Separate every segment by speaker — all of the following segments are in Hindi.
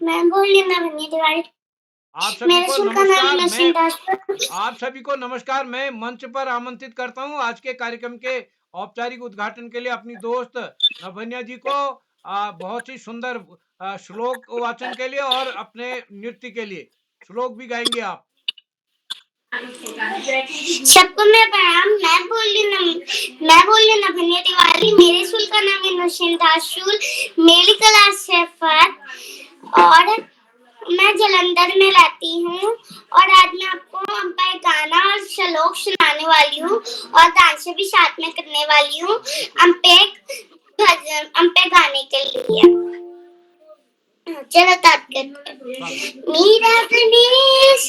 Speaker 1: मैं बोल रही ना बनी तिवारी।
Speaker 2: आप सभी
Speaker 1: मेरे
Speaker 2: को
Speaker 1: स्कूल का नाम
Speaker 2: नमस्कार।
Speaker 1: नसीम दास।
Speaker 2: आप सभी को नमस्कार। मैं मंच पर आमंत्रित करता हूं आज के कार्यक्रम के औपचारिक उद्घाटन के लिए अपनी दोस्त नभन्या जी को बहुत ही सुंदर श्लोक वाचन के लिए और अपने नृत्य के लिए श्लोक भी गाएंगे आप।
Speaker 1: सबको मेरा प्रणाम। मैं बोल रही ना बनी तिवारी। मेरे स्कूल का नाम है नसीम दास स्कूल। मेरी क्लास है फर्स्ट और मैं जलंधर में रहती हूँ। और आज मैं आपको एक गाना और श्लोक सुनाने वाली हूँ और डांस भी साथ में करने वाली हूँ। हम पे गाने के लिए चलो ताट करते हैं। मेरा गणेश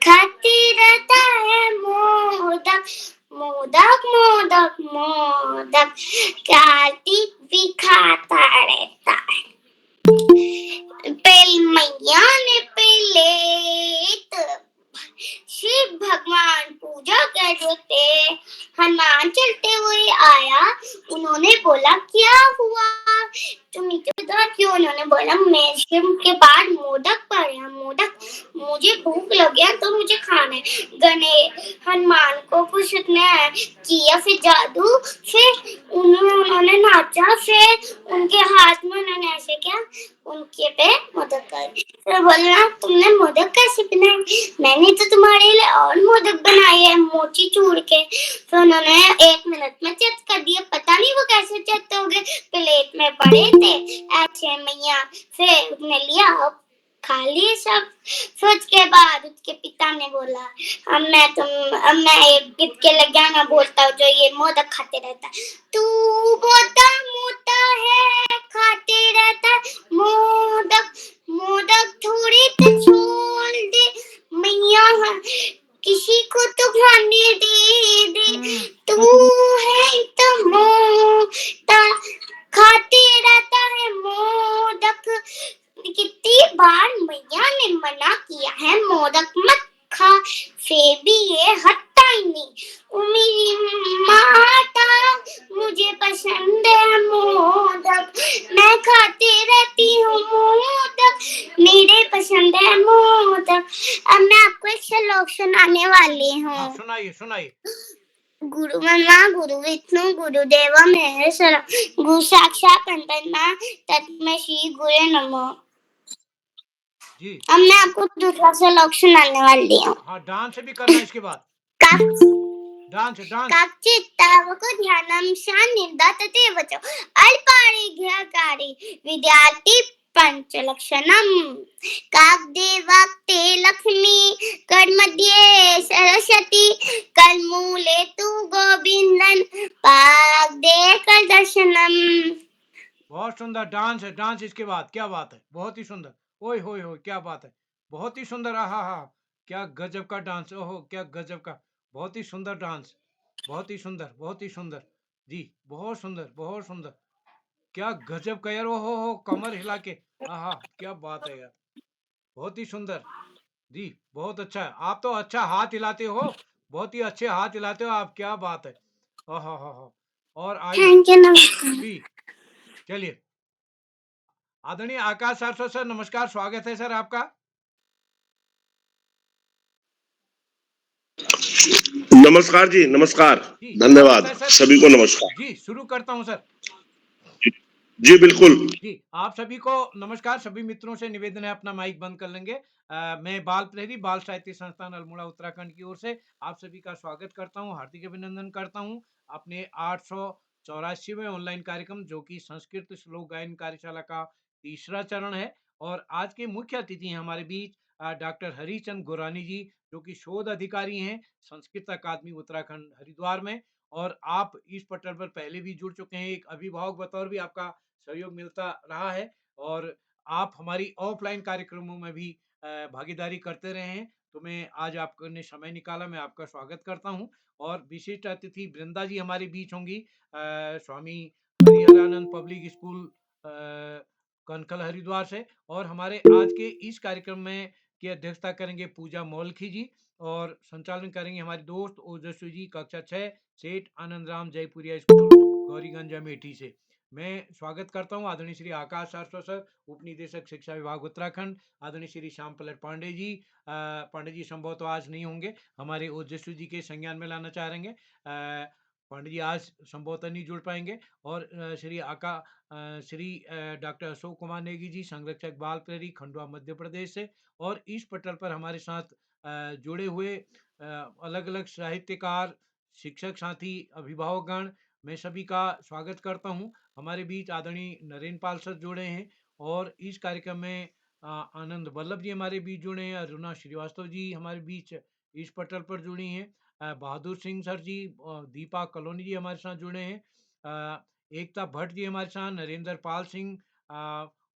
Speaker 1: खाते रहता है मोदक मोदक मोदक मोदक। कार्तिक भी खाता रहता है। मैया ने पहले शिव भगवान पूजा कर रहे थे। हनुमान चलते हुए आया। उन्होंने बोला क्या हुआ तुम इधर क्यों? उन्होंने बोला मैं शिव के बाद मोदक पड़े मोदक मुझे भूख लग गया तो मुझे खाना है। गणेश हनुमान को पूछने किया फिर जादू। फिर उन्होंने नाचा। फिर उनके हाथ में उन्होंने ऐसे किया उनके पे मोदक कर। फिर बोला तुमने मोदक कैसे बनाए? मैंने तो तुम्हारे लिए और मोदक बनाए हैं मोची चूर के। फिर उन्होंने 1 मिनट में चेक कर दिया। पता नहीं वो कैसे चेक हो गए। प्लेट में पड़े थे ऐसे मैया। फिर उसने लिया खा लिए सब। फिर उसके बाद उसके पिता ने बोला अब मैं एक गीत के लिए गाना बोलता हूँ जो ये मोदक खाते रहता है। तू मोटा मोटा है खाते रहता है मोदक मोदक थोड़ी तो छोड़ दे मैया किसी को तो खाने दे तू है तो मोटा खाते रहता है मोदक। कितनी बार मैया ने मना किया है मोदक मत खा फिर भी ये हटता ही नहीं। मेरी माता मुझे पसंद है मोदक मैं खाते रहती हूँ मोदक मेरे पसंद है मोदक। अब मैं आपको एक श्लोक सुनाने वाली हूँ।
Speaker 2: सुनाइए सुनाइए।
Speaker 1: गुरु ब्रह्मा गुरु विष्णु गुरुदेव महेश्वरा गुरु साक्षात परब्रह्म तस्मै श्री गुरवे नमः।
Speaker 2: जी
Speaker 1: अब मैं आपको दूसरा श्लोक सुनाने वाली हूँ।
Speaker 2: हाँ, डांस भी करना इसके बाद। डांस डांस
Speaker 1: काचित्तावको ध्यानं शानिर्दतते वचो अल्पारिघ्यकारी विद्यार्थी पंचलक्षणम। काग्देवाक्ते लक्ष्मी कर्मध्ये सरस्वती कर्मूले तु गोविंदन पाग्दे कर दर्शनम।
Speaker 2: बहुत सुंदर डांस है। डांस इसके बाद क्या बात है, बहुत ही सुंदर। ओए होए होए क्या बात है, बहुत ही सुंदर। आहा हा, क्या गजब का डांस। ओहो क्या गजब का, बहुत ही सुंदर डांस, बहुत ही सुंदर, बहुत ही सुंदर जी, बहुत सुंदर, बहुत सुंदर। क्या गजब का यार, ओहो हो कमर हिला के। आहा क्या बात है यार, बहुत ही सुंदर जी, बहुत अच्छा है। आप तो अच्छा हाथ हिलाते हो, बहुत ही अच्छे हाथ हिलाते हो आप, क्या बात है। आहा हा हा। और आइए
Speaker 1: थैंक यू नमस्कार।
Speaker 2: जी, चलिए। आदरणीय आकाश सर, नमस्कार, स्वागत है सर आपका।
Speaker 3: नमस्कार जी, नमस्कार।
Speaker 2: जी क्या लगता
Speaker 3: धन्यवाद।
Speaker 2: है सर?
Speaker 3: सभी को नमस्कार।
Speaker 2: जी शुरू करता हूं सर।
Speaker 3: जी बिल्कुल।
Speaker 2: जी आप सभी को नमस्कार। सभी मित्रों से निवेदन है अपना माइक बंद कर लेंगे। मैं बाल प्रहरी बाल साहित्य संस्थान अल्मोड़ा उत्तराखंड की ओर से आप सभी का स्वागत करता हूं, हार्दिक अभिनंदन करता हूं अपने 884वें ऑनलाइन कार्यक्रम जो कि संस्कृत श्लोक गायन कार्यशाला का तीसरा चरण है। और आज के मुख्य अतिथि हैं हमारे बीच डॉक्टर हरिचंद गोरानी जी जो कि शोध अधिकारी हैं संस्कृत अकादमी उत्तराखंड हरिद्वार में। और आप इस पटल पर पहले भी जुड़ चुके हैं, एक अभिभावक बतौर भी आपका सहयोग मिलता रहा है। और आप हमारी ऑफलाइन कार्यक्रमों में भी भागीदारी करते रहे हैं। तो मैं आज आपने समय निकाला, मैं आपका स्वागत करता हूं। और विशिष्ट अतिथि वृंदा जी हमारे बीच होंगी, स्वामी हरिहरानंद पब्लिक स्कूल कनकल हरिद्वार से। और हमारे आज के इस कार्यक्रम में की अध्यक्षता करेंगे पूजा मौलखी जी। और संचालन करेंगे हमारे दोस्त ओजस्वी जी, कक्षा 6 सेठ आनंद राम जयपुरिया स्कूल गौरीगंज अमेठी से। मैं स्वागत करता हूं आदरणीय श्री आकाश शाश्वत सर, उप निदेशक शिक्षा विभाग उत्तराखंड, आदरणीय श्री श्याम पलट पांडे जी। पांडे जी संभवतः आज नहीं होंगे, हमारे ओजस्वी जी के संज्ञान में लाना चाह रहे हैं। पांडे जी आज संभवतः नहीं जुड़ पाएंगे। और श्री डॉक्टर अशोक कुमार नेगी जी, संरक्षक बाल प्रहरी, खंडवा मध्य प्रदेश से। और इस पटल पर हमारे साथ जुड़े हुए अलग अलग साहित्यकार, शिक्षक साथी, अभिभावकगण, मैं सभी का स्वागत करता हूं। हमारे बीच आदरणीय नरेंद्र पाल सर जुड़े हैं। और इस कार्यक्रम में आनंद वल्लभ जी हमारे बीच जुड़े हैं, अरुणा श्रीवास्तव जी हमारे बीच इस पटल पर जुड़ी हैं, बहादुर सिंह सर जी, दीपा कलोनी जी हमारे साथ जुड़े हैं, एकता भट्ट जी हमारे साथ, नरेंद्र पाल सिंह,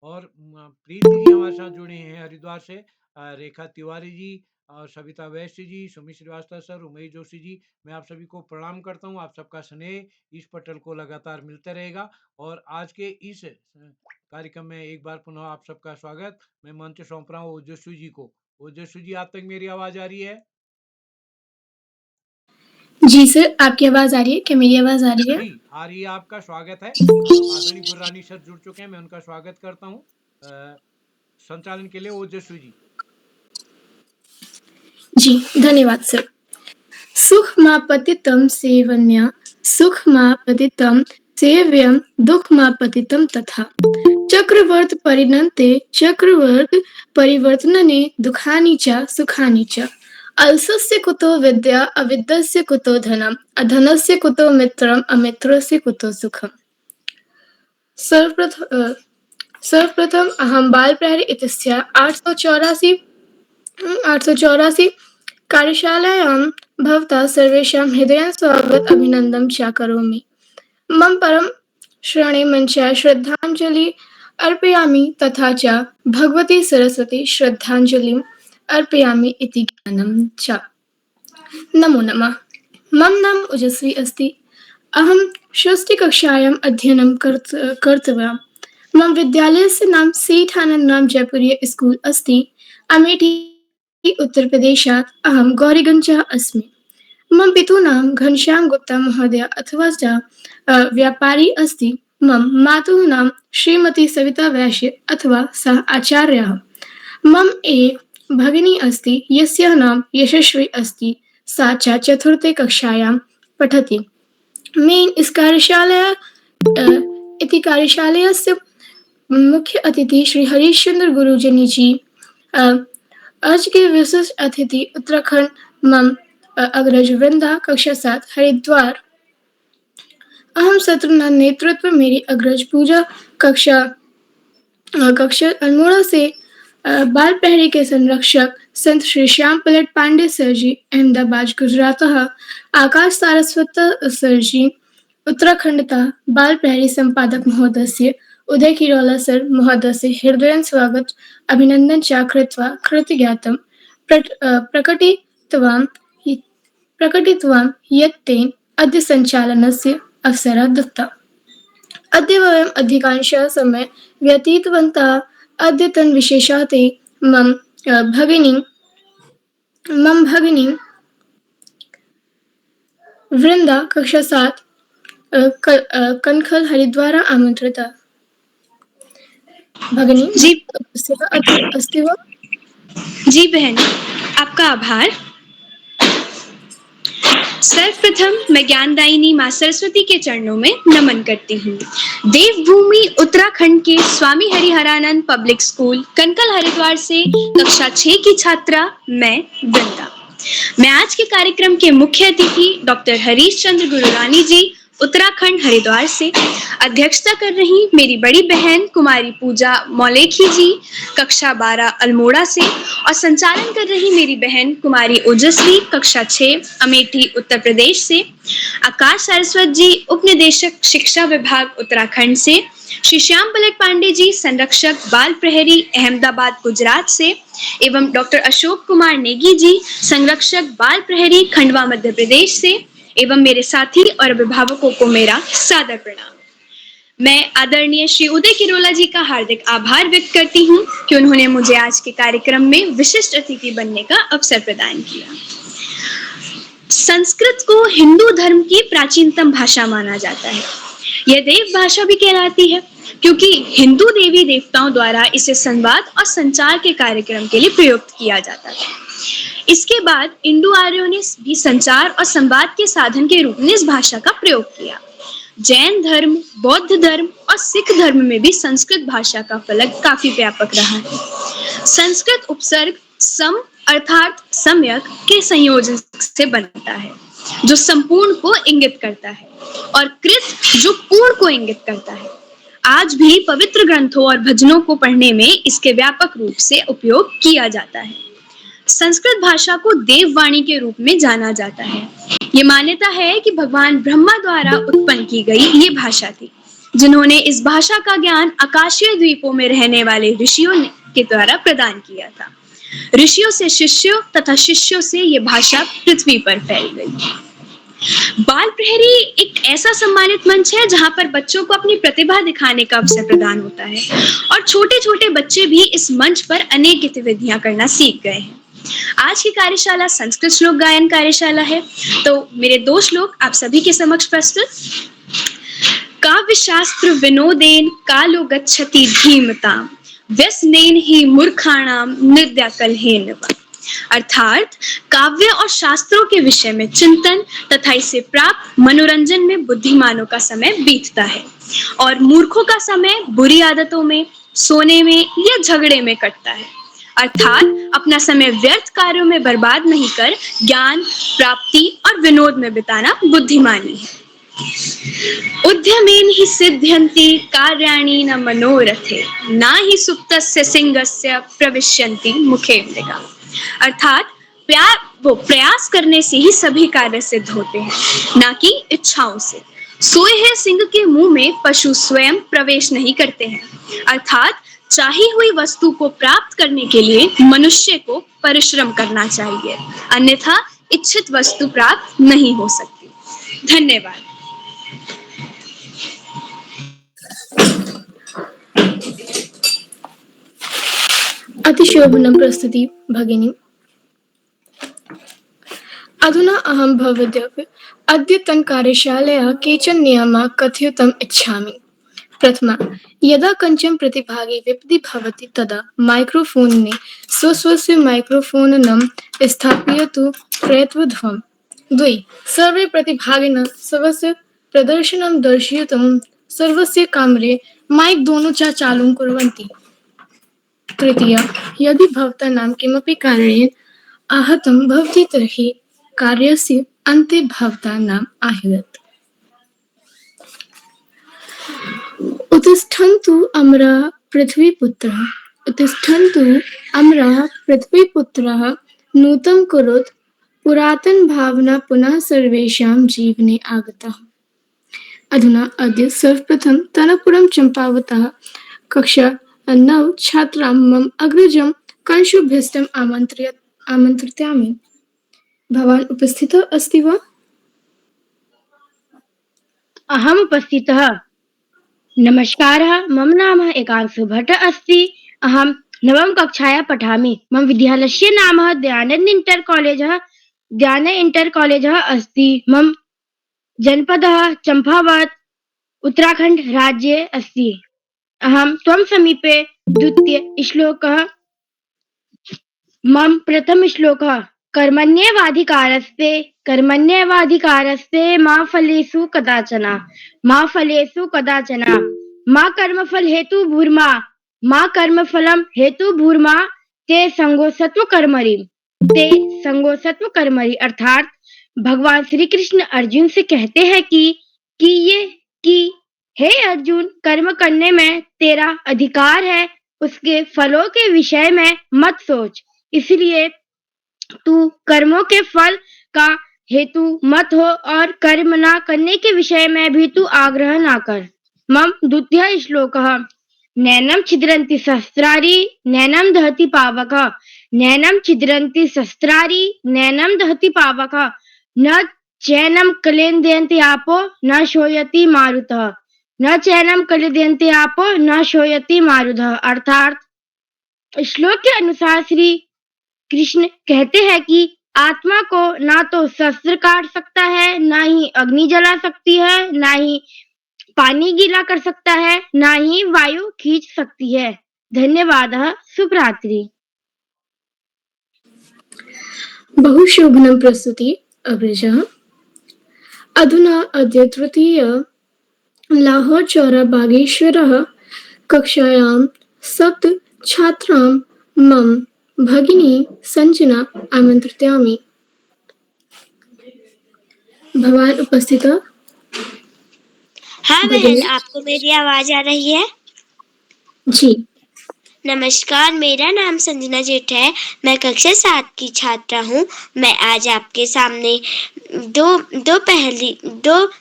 Speaker 2: और प्रीति जी हमारे साथ जुड़े हैं हरिद्वार से, रेखा तिवारी जी, सविता वैश्य जी, सुमित श्रीवास्तव सर, उमेश जोशी जी। मैं आप सभी को प्रणाम करता हूं। आप सबका स्नेह इस पटल को लगातार मिलता रहेगा। और आज के इस कार्यक्रम में एक बार पुनः आप सबका स्वागत। मैं मंच सौंप रहा हूँ ओजस्वी जी को। ओजस्वी जी, आप तक मेरी आवाज आ रही है?
Speaker 4: जी सर, आपकी आवाज आ रही है? क्या मेरी आवाज आ रही है?
Speaker 2: जी आ रही है। आपका स्वागत है। आदरणीय गुररानी सर जुड़ चुके हैं, मैं उनका स्वागत करता हूँ। संचालन के लिए ओजस्वी जी।
Speaker 4: जी धन्यवाद सर। सुखमापतितं सेवन्या सुखमापतितं सेव्यं दुःखमापतितं तथा चक्रवर्त परिणन्ते चक्रवर्त परिवर्तनने दुःखानि च सुखानि च अलसस्य कुतो विद्या अविद्यस्य कुतो धनम् अधनस्य कुतो मित्रम् अमित्रस्य कुतो सुखम्। सर्वप्रथम अहं बालप्रहरी इत्यस्य 884 कार्यशालायां भवता सर्वेषां हृदयं स्वागत अभिनन्दनं च करोमि। मम परम श्रेणे मञ्चाय श्रद्धाञ्जलि अर्पयामि तथा च भगवती सरस्वती श्रद्धाञ्जलिम् अर्पयामि इति ज्ञानं च। नमो नमः। मम नाम ओजस्वी अस्ति। अहं षष्ठीकक्षायाम् अध्ययनं कर्तव्या। मम विद्यालयस्य नाम सेठ आनंद राम जयपुरीय स्कूल अस्ति। अमेठी उत्तर प्रदेशात् अहं गौरीगञ्जः अस्मि। मम पितुः नाम घनश्याम गुप्ता महोदय अथवा च व्यापारी अस्ति। मम मातुः नाम श्रीमती सविता वैश्य अथवा सः आचार्यः। मम एक भगिनी अस्ति यस्याः नाम यशस्वी अस्ति। सा च चतुर्थे कक्षायां पठति। मैं इस कार्यशालयस्य मुख्य अतिथि श्री हरीशचंद्र गुरुजनी जी। आज के विशिष्ट अतिथि उत्तराखंड मम अग्रज वृंदा कक्षा 7 हरिद्वार। अहम सत्र नेतृत्व मेरी अग्रज पूजा कक्षा अल्मोड़ा से बाल प्रहरी के संरक्षक संत श्री श्याम पलट पांडे सर जी अहमदाबाद गुजरात। आकाश सारस्वत सर जी उत्तराखंडतः बाल प्रहरी संपादक महोदय उदय किरोला सर महोदय से हृदय स्वागत अभिनंदन च कृत्वा कृतज्ञतां प्रकटितवान् यत् तेन अद्य संचालनस्य अवसरः दत्तः। अद्य वयम् अधिकांशः समय व्यतीतवन्तः। अद्यतन विशेषः ते मम भगिनी वृंदा कक्षा 7 कनखल हरिद्वार आमंत्रिता। भगिनी
Speaker 5: जी
Speaker 4: अस्ति वा?
Speaker 5: जी बहन, आपका आभार। सर्वप्रथम मैं ज्ञानदायिनी माँ सरस्वती के चरणों में नमन करती हूँ। देवभूमि उत्तराखंड के स्वामी हरिहरानंद पब्लिक स्कूल कनकल हरिद्वार से कक्षा 6 की छात्रा मैं वृंदा। मैं आज के कार्यक्रम के मुख्य अतिथि डॉक्टर हरीशचंद्र गुरुरानी जी उत्तराखंड हरिद्वार से अध्यक्षता कर रही मेरी बड़ी बहन कुमारी पूजा मौलेखी जी कक्षा 12 अल्मोड़ा से और संचालन कर रही मेरी बहन कुमारी ओजस्वी कक्षा 6 अमेठी उत्तर प्रदेश से, आकाश सारस्वत जी उप निदेशक शिक्षा विभाग उत्तराखंड से, श्री श्याम पलट पांडे जी संरक्षक बाल प्रहरी अहमदाबाद गुजरात से एवं डॉक्टर अशोक कुमार नेगी जी संरक्षक बाल प्रहरी खंडवा मध्य प्रदेश से एवं मेरे साथी और अभिभावकों को मेरा सादर प्रणाम। मैं आदरणीय श्री उदय किरोला जी का हार्दिक आभार व्यक्त करती हूँ कि उन्होंने मुझे आज के कार्यक्रम में विशिष्ट अतिथि बनने का अवसर प्रदान किया। संस्कृत को हिंदू धर्म की प्राचीनतम भाषा माना जाता है। यह देव भाषा भी कहलाती है क्योंकि हिंदू देवी देवताओं द्वारा इसे संवाद और संचार के कार्यक्रम के लिए प्रयुक्त किया जाता था। इसके बाद इंडो आर्यों ने भी संचार और संवाद के साधन के रूप में इस भाषा का प्रयोग किया। जैन धर्म, बौद्ध धर्म और सिख धर्म में भी संस्कृत भाषा का फलक काफी व्यापक रहा है। संस्कृत उपसर्ग सम अर्थात सम्यक के संयोजन से बनता है जो संपूर्ण को इंगित करता है और कृत जो पूर्ण को इंगित करता है। आज भी पवित्र ग्रंथों और भजनों को पढ़ने में इसके व्यापक रूप से उपयोग किया जाता है। संस्कृत भाषा को देववाणी के रूप में जाना जाता है। ये मान्यता है कि भगवान ब्रह्मा द्वारा उत्पन्न की गई ये भाषा थी, जिन्होंने इस भाषा का ज्ञान आकाशीय द्वीपों में रहने वाले ऋषियों के द्वारा प्रदान किया था। ऋषियों से शिष्यों तथा शिष्यों से ये भाषा पृथ्वी पर फैल गई। बाल प्रहरी एक ऐसा सम्मानित मंच है जहां पर बच्चों को अपनी प्रतिभा दिखाने का अवसर प्रदान होता है और छोटे छोटे बच्चे भी इस मंच पर अनेक गतिविधियां करना सीख गए हैं। आज की कार्यशाला संस्कृत श्लोक गायन कार्यशाला है, तो मेरे 2 श्लोक आप सभी के समक्ष प्रस्तुत। काव्य शास्त्र विनोदेन कालो गच्छति धीमताम व्यसनेन ही मूर्खाणाम निद्याकलहेन वा। अर्थात काव्य और शास्त्रों के विषय में चिंतन तथा इसे प्राप्त मनोरंजन में बुद्धिमानों का समय बीतता है और मूर्खों का समय बुरी आदतों में, सोने में या झगड़े में कटता है। अर्थात अपना समय व्यर्थ कार्यों में बर्बाद नहीं कर ज्ञान प्राप्ति और विनोद में बिताना बुद्धिमानी है। उद्यमेन ही सिद्ध्यन्ति कार्याणि न मनोरथे ना ही सुप्तस्य सिंहस्य प्रविश्यन्ति मुखे मृगा। अर्थात प्रयास करने से ही सभी कार्य सिद्ध होते हैं, ना कि इच्छाओं से। सोए हुए सिंह के मुंह में पशु स्वयं प्रवेश नहीं करते हैं। अर्थात चाही हुई वस्तु को प्राप्त करने के लिए मनुष्य को परिश्रम करना चाहिए, अन्यथा इच्छित वस्तु प्राप्त नहीं हो सकती। धन्यवाद।
Speaker 4: अतिशोभनं प्रस्तुति भगिनी। अधुना अहं भवद्भ्यः अद्यतनकार्यशालायाः केचन नियमाः कथयितुम् इच्छामि। प्रथमा, यदा कञ्चन प्रतिभागी विपदि भवति तदा माइक्रोफोन् स्वस्य माइक्रोफोनं स्थापयतु प्रयत्नध्वम्। 2. सर्वे प्रतिभागिनः स्वस्य प्रदर्शनं दर्शयितुं सर्वस्य कामरे माइक दोनों च चालू कुर्वन्ति। तृतीय, यदि भवतां किमपि कारणेन आहतं भवति तर्हि कार्यस्य अन्ते भवतां नाम आहूयत। उत्तिष्ठन्तु अमरः पृथ्वीपुत्रः, उत्तिष्ठन्तु अमरः पृथ्वीपुत्रः, नूतं कुरुत पुरातन भावना पुनः सर्वेषां जीवने आगता। अधुना अद्य सर्वप्रथम तनपुरं चम्पावतः कक्षा 9 छात्रां मम अग्रजं कंशुभिष्टम् आमन्त्र्यामि। भवान् उपस्थितः अस्ति वा?
Speaker 6: अहम् उपस्थितः। नमस्कारः, मम नाम एकांशु भट्ट अस्ति। अहं 9वीं कक्षायां पठामि। मम विद्यालयस्य नाम दयानन्द इंटर कॉलेजः अस्ति। मम जनपदः चम्पावत उत्तराखण्ड राज्ये अस्ति। अहं त्वं समीपे द्वितीय श्लोकः। मम प्रथम श्लोकः। कर्मण्येवाधिकारस्ते मा फलेषु कदाचन मा कर्मफल हेतु भूर्मा ते संगो सत्व कर्मणि। अर्थात भगवान श्री कृष्ण अर्जुन से कहते हैं कि हे अर्जुन, कर्म करने में तेरा अधिकार है, उसके फलों के विषय में मत सोच, इसलिए तू कर्मों के फल का हेतु मत हो और कर्म ना करने के विषय में भी तू आग्रह ना कर। मम द्वितीय श्लोकः। नैनं छिद्रन्ति शस्त्राणि नैनं दहति पावकः, नैनं छिद्रन्ति शस्त्राणि नैनं दहति पावकः, न चैनं क्लेदयन्ति आपो न शोयति मारुतः, न चैनं क्लेदयन्ति आपो न शोयति मारुतः। अर्थात श्लोक के अनुसार श्री कृष्ण कहते हैं कि आत्मा को ना तो शस्त्र काट सकता है, ना ही अग्नि जला सकती है, ना ही पानी गीला कर सकता है, ना ही वायु खींच सकती है। धन्यवादः। शुभरात्रि।
Speaker 4: बहुशोभनं प्रस्तुति अग्रजः। अधुना अद्य तृतीय लाहोर चौरा बागेश्वरः कक्षायां सप्त छात्रां मम भगिनी संजना आमन्त्रिष्यामि। भवान् उपस्थितः?
Speaker 7: हाँ बहन, आपको मेरी आवाज आ रही है?
Speaker 4: जी।
Speaker 7: नमस्कार, मेरा नाम संजना जेठ है। मैं कक्षा 7 की छात्रा हूँ। मैं आज आपके सामने दो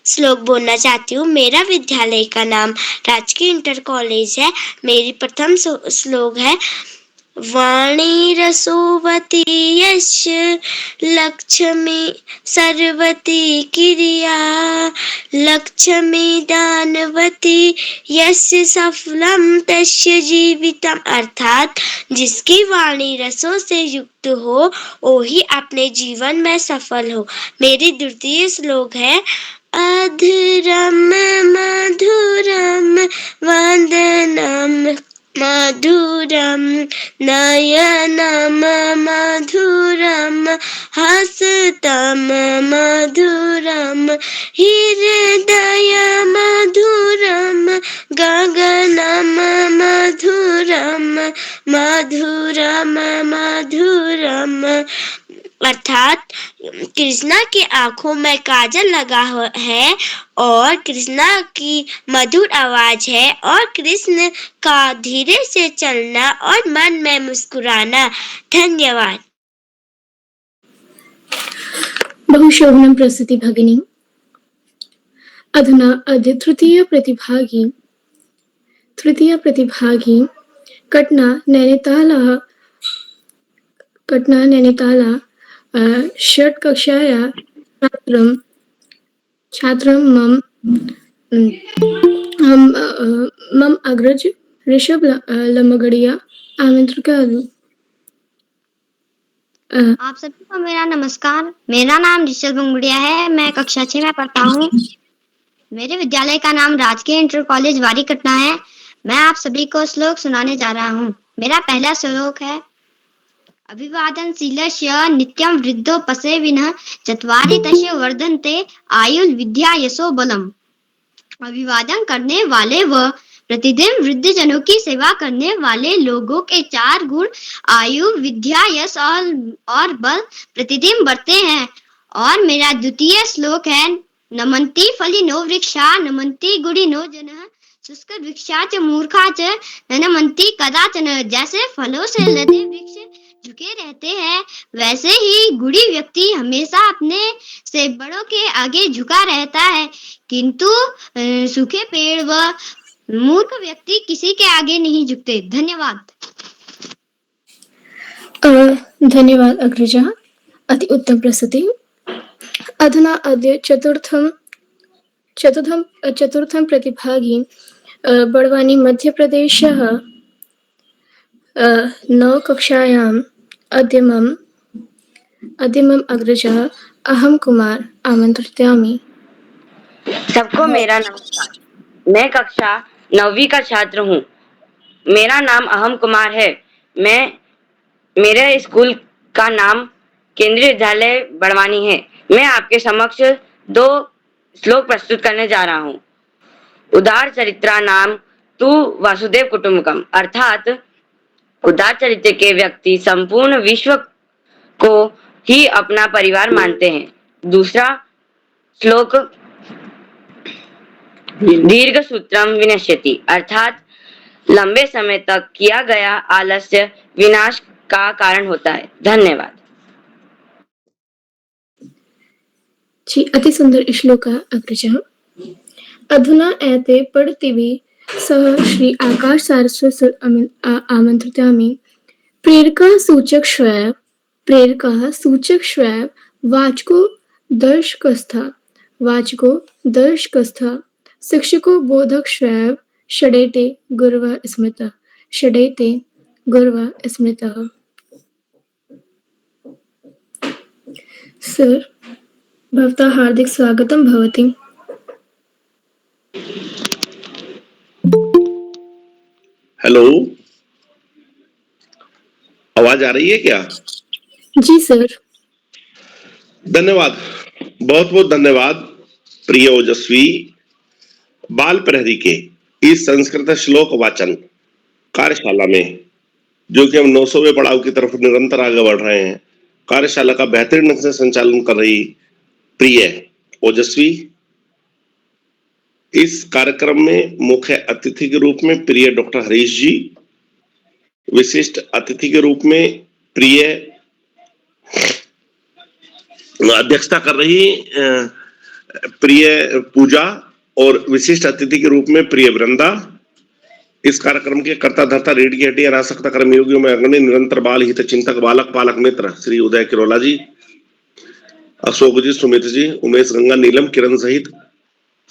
Speaker 7: श्लोक बोलना चाहती हूँ। मेरा विद्यालय का नाम राजकीय इंटर कॉलेज है। मेरी प्रथम श्लोक है, वाणी रसोवती यस्य लक्ष्मी सर्वती क्रिया लक्ष्मी दानवती यस्य सफलम तस्य जीवितम। अर्थात जिसकी वाणी रसों से युक्त हो वो ही अपने जीवन में सफल हो। मेरी द्वितीय श्लोक है, अधुरम मधुरम वदनम मधुरम नयनम मधुरम हस्तम मधुरम हृदय मधुरम गगनम मधुरम मधुरम मधुरम। अर्थात कृष्णा की आंखों में काजल लगा है और कृष्णा की मधुर आवाज है और कृष्ण का धीरे से चलना और मन में मुस्कुराना। धन्यवाद।
Speaker 4: बहुशोभनं प्रस्तुति भगिनी। अधुना अद्य तृतीय प्रतिभागी कटना नैनीताला षट् कक्षाया छात्रं मम अग्रज ऋषभ लमगड़िया आमंत्रित।
Speaker 8: आप सभी को मेरा नमस्कार। मेरा नाम ऋषभ लमगड़िया है। मैं कक्षा 6 में पढ़ता हूँ। मेरे विद्यालय का नाम राजकीय इंटर कॉलेज वारी कटना है। मैं आप सभी को श्लोक सुनाने जा रहा हूँ। मेरा पहला श्लोक है, अभिवादनशीलस्य नित्यं वृद्धोपसे विनः चत्वारि तस्य वर्धन्ते आयुर् विद्या यशो बलम। अभिवादन करने वाले व प्रतिदिन वृद्ध जनों की सेवा करने वाले लोगों के 4 गुण आयु, विद्या, यश और बल प्रतिदिन बढ़ते हैं। और मेरा द्वितीय श्लोक है, नमन्ति फलिनो वृक्षा नमन्ति गुणिनो जनः शुष्क वृक्षा च मूर्खा च नमन्ति कदाचन। जैसे फलों से लदे वृक्ष झुके रहते हैं, वैसे ही गुणी व्यक्ति हमेशा अपने से बड़ों के आगे झुका रहता है, किंतु सूखे पेड़ व मूर्ख व्यक्ति किसी के आगे नहीं झुकते। धन्यवाद।
Speaker 4: धन्यवाद अग्रजः। अति उत्तम प्रस्तुति। अधुना अद्य चतुर्थं प्रतिभागी बड़वानी मध्य प्रदेशः 9 कक्षायाम् अद्य मम अग्रजः अहम कुमार आमंत्रिष्यामि।
Speaker 9: सबको मेरा नमस्कार। मैं कक्षा 9वीं का छात्र हूँ। मेरा नाम अहम कुमार है। मेरे स्कूल का नाम केंद्रीय विद्यालय बड़वानी है। मैं आपके समक्ष 2 श्लोक प्रस्तुत करने जा रहा हूँ। उदार चरित्रा नाम तु वासुदेव कुटुंबकम। अर्थात उदार चरित्र के व्यक्ति संपूर्ण विश्व को ही अपना परिवार मानते हैं। दूसरा श्लोक, दीर्घ सूत्रम विनश्यति। अर्थात लंबे समय तक किया गया आलस्य विनाश का कारण होता है। धन्यवाद।
Speaker 4: जी, अति सुंदर श्लोक अग्रजः। अधुना एते पठितिवि सह श्री आकाश सारस्वत आमंत्रिष्यामि। प्रेरकः सूचक स्वयं वाचको दर्शकस्थः शिक्षको बोधक स्वयं षडेते गुरवः स्मृतः। सर, भवतः हार्दिक स्वागतं भवति।
Speaker 3: हेलो, आवाज आ रही है क्या?
Speaker 4: जी सर।
Speaker 3: धन्यवाद, बहुत बहुत धन्यवाद प्रिय ओजस्वी बाल प्रहरी के इस संस्कृत श्लोक वाचन कार्यशाला में, जो कि हम 900वें पड़ाव की तरफ निरंतर आगे बढ़ रहे हैं। कार्यशाला का बेहतरीन ढंग से संचालन कर रही प्रिय ओजस्वी, इस कार्यक्रम में मुख्य अतिथि के रूप में प्रिय डॉक्टर हरीश जी, विशिष्ट अतिथि के रूप में प्रिय अध्यक्षता कर रही प्रिय पूजा और विशिष्ट अतिथि के रूप में प्रिय वृंदा। इस कार्यक्रम के कर्ता धर्ता रीढ़ की हड्डी अनासक्त कर्मयोगियों में अग्रणी निरंतर बाल हित चिंतक बालक पालक मित्र श्री उदय किरोला जी, अशोक जी, सुमित जी, उमेश, गंगा, नीलम, किरण सहित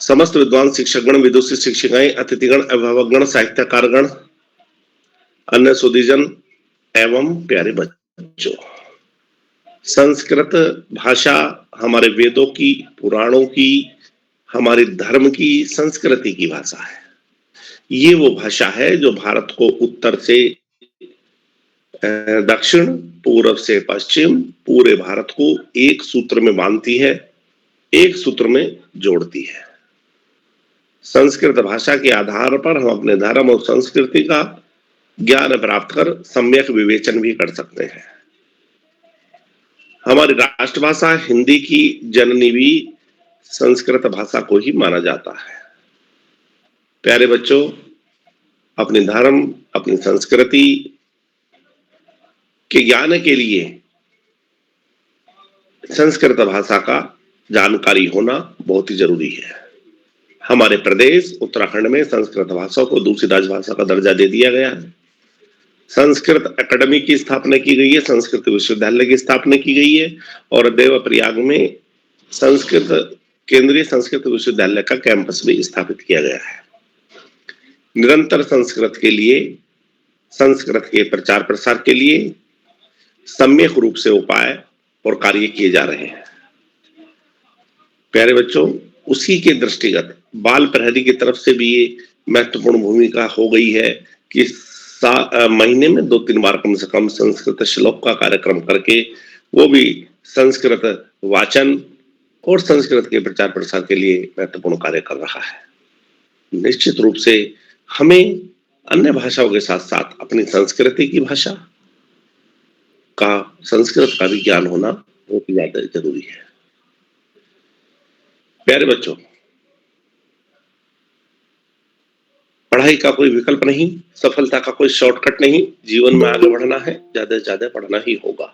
Speaker 3: समस्त विद्वान शिक्षकगण, विदुषी शिक्षिकाएं, अतिथिगण, अभिभावकगण, साहित्यकारगण, अन्य सुधीजन एवं प्यारे बच्चों। संस्कृत भाषा हमारे वेदों की, पुराणों की, हमारे धर्म की, संस्कृति की भाषा है। ये वो भाषा है जो भारत को उत्तर से दक्षिण, पूर्व से पश्चिम, पूरे भारत को एक सूत्र में बांधती है, एक सूत्र में जोड़ती है। संस्कृत भाषा के आधार पर हम अपने धर्म और संस्कृति का ज्ञान प्राप्त कर सम्यक विवेचन भी कर सकते हैं। हमारी राष्ट्रभाषा हिंदी की जननी भी संस्कृत भाषा को ही माना जाता है। प्यारे बच्चों, अपने धर्म, अपनी संस्कृति के ज्ञान के लिए संस्कृत भाषा का जानकारी होना बहुत ही जरूरी है। हमारे प्रदेश उत्तराखंड में संस्कृत भाषा को दूसरी राजभाषा का दर्जा दे दिया गया है। संस्कृत अकेडमी की स्थापना की गई है, संस्कृत विश्वविद्यालय की स्थापना की गई है और देवप्रयाग में केंद्रीय संस्कृत विश्वविद्यालय का कैंपस भी स्थापित किया गया है। निरंतर संस्कृत के लिए, संस्कृत के प्रचार प्रसार के लिए सम्यक रूप से उपाय और कार्य किए जा रहे हैं। प्यारे बच्चों, उसी के दृष्टिगत बाल प्रहरी की तरफ से भी ये महत्वपूर्ण भूमिका हो गई है कि महीने में 2-3 बार कम से कम संस्कृत श्लोक का कार्यक्रम करके, वो भी संस्कृत वाचन और संस्कृत के प्रचार प्रसार के लिए महत्वपूर्ण कार्य कर रहा है। निश्चित रूप से हमें अन्य भाषाओं के साथ साथ अपनी संस्कृति की भाषा का, संस्कृत का भी ज्ञान होना बहुत ही ज्यादा जरूरी है। प्यारे बच्चों, पढ़ाई का कोई विकल्प नहीं, सफलता का कोई शॉर्टकट नहीं। जीवन में आगे बढ़ना है, ज्यादा से ज्यादा पढ़ना ही होगा।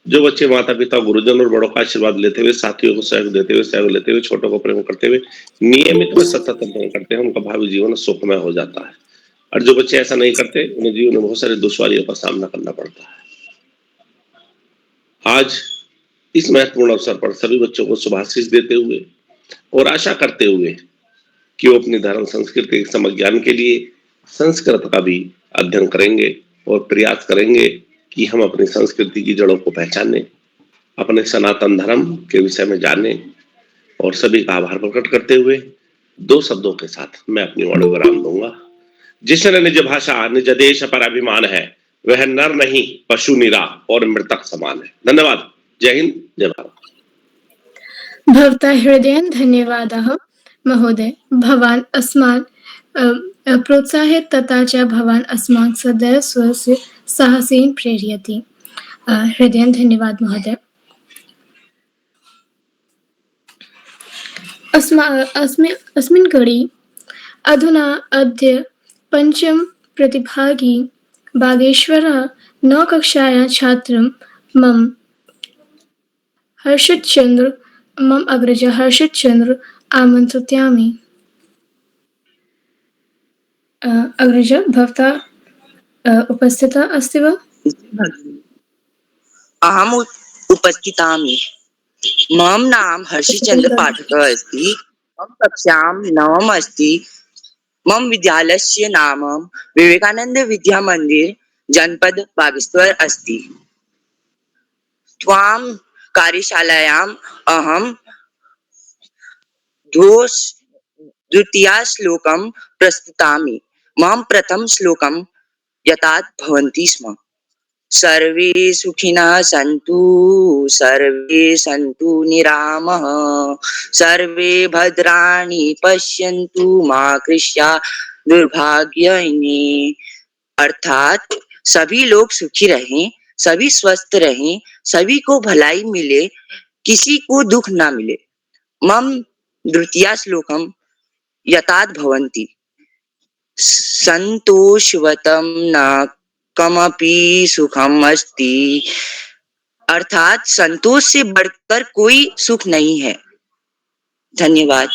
Speaker 3: जो बच्चे माता पिता, गुरुजन और बड़ों का आशीर्वाद लेते हुए, साथियों को सहयोग देते हुए, सहयोग लेते हुए, छोटों को प्रेम करते हुए नियमित व सतत अध्ययन करते हैं, उनका भावी जीवन सुखमय हो जाता है। और जो बच्चे ऐसा नहीं करते, उन्हें जीवन में बहुत सारी दुश्वारियों का सामना करना पड़ता है। आज इस महत्वपूर्ण अवसर पर सभी बच्चों को शुभाशीष देते हुए और आशा करते हुए कि वो अपनी धर्म संस्कृति के समग्र ज्ञान के लिए संस्कृत का भी अध्ययन करेंगे और प्रयास करेंगे कि हम अपनी संस्कृति की जड़ों को पहचानें, अपने सनातन धर्म के विषय में जानें। और सभी का आभार प्रकट करते हुए 2 शब्दों के साथ मैं अपनी वाणी को विराम दूंगा। जिसने निज भाषा निज देश पर अभिमान है, वह नर नहीं पशु निरा और मृतक समान है। धन्यवाद। जय हिंद, जय भारत।
Speaker 4: भवता हृदयेन धन्यवादः महोदय। भवान् अस्मान् प्रोत्साहेत् तथा च भवान् अस्मान् सदैव स्वस्य साहसेन प्रेरयति। हृदयेन धन्यवाद महोदय। अस्मिन् कड़ी अधुना अद्य पञ्चम प्रतिभागी बागेश्वरः 9 कक्षायां छात्रं मम अग्रजः हर्षित चंद्र आमन्त्र्यामि। अग्रज, भवता उपस्थिता अस्ति वा?
Speaker 10: अहम् उपस्थितामि। मम नाम हर्षिचन्द्र पाठकः अस्ति। मम कक्षां 9 अस्ति। मम विद्यालयस्य नाम विवेकानंद विद्या मंदिर जनपद बागेश्वर अस्ति। त्वां कार्यशालायाम् अहं द्वितीय श्लोकं प्रस्तुतामि। मम प्रथम श्लोकम यथात् भवन्ति स्म। सर्वे सुखिनः सन्तु, सर्वे सन्तु निरामः, सर्वे भद्राणि पश्यन्तु मा कश्चित् दुर्भाग्यैः। अर्थात सभी लोग सुखी रहें, सभी स्वस्थ रहें, सभी को भलाई मिले, किसी को दुख ना मिले। मम द्वितीय श्लोकम यथात् भवन्ति संतोषवतम न कमपि सुखम अस्ति। अर्थात संतोष से बढ़कर कोई सुख नहीं है। धन्यवाद।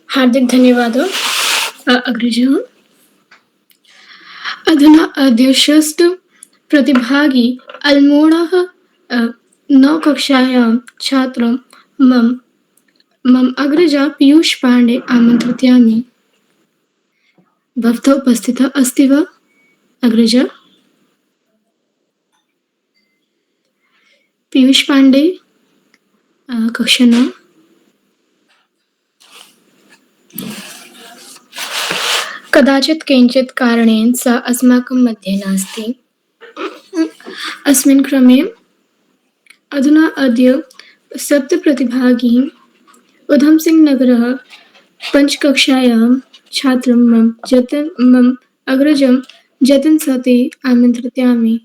Speaker 4: हार्दिक धन्यवाद अग्रज। अधुना अद्य षष्ठ प्रतिभागी अल्मोड़ः नवकक्षायां छात्रं मम अग्रजा पीयूष पांडे आमन्त्रितयामि। भवतः उपस्थितः अस्ति वा अग्रज? पीयूष पांडे कक्षा 9। कदाचित् किञ्चित् कारणेन सा अस्माकं मध्ये नास्ति। अस्मिन् क्रमे अधुना अद्य सप्तप्रतिभागी उधम सिंह नगरः पञ्चकक्षायां छात्रं मम अग्रजं जतिन सती आमन्त्रितयामि।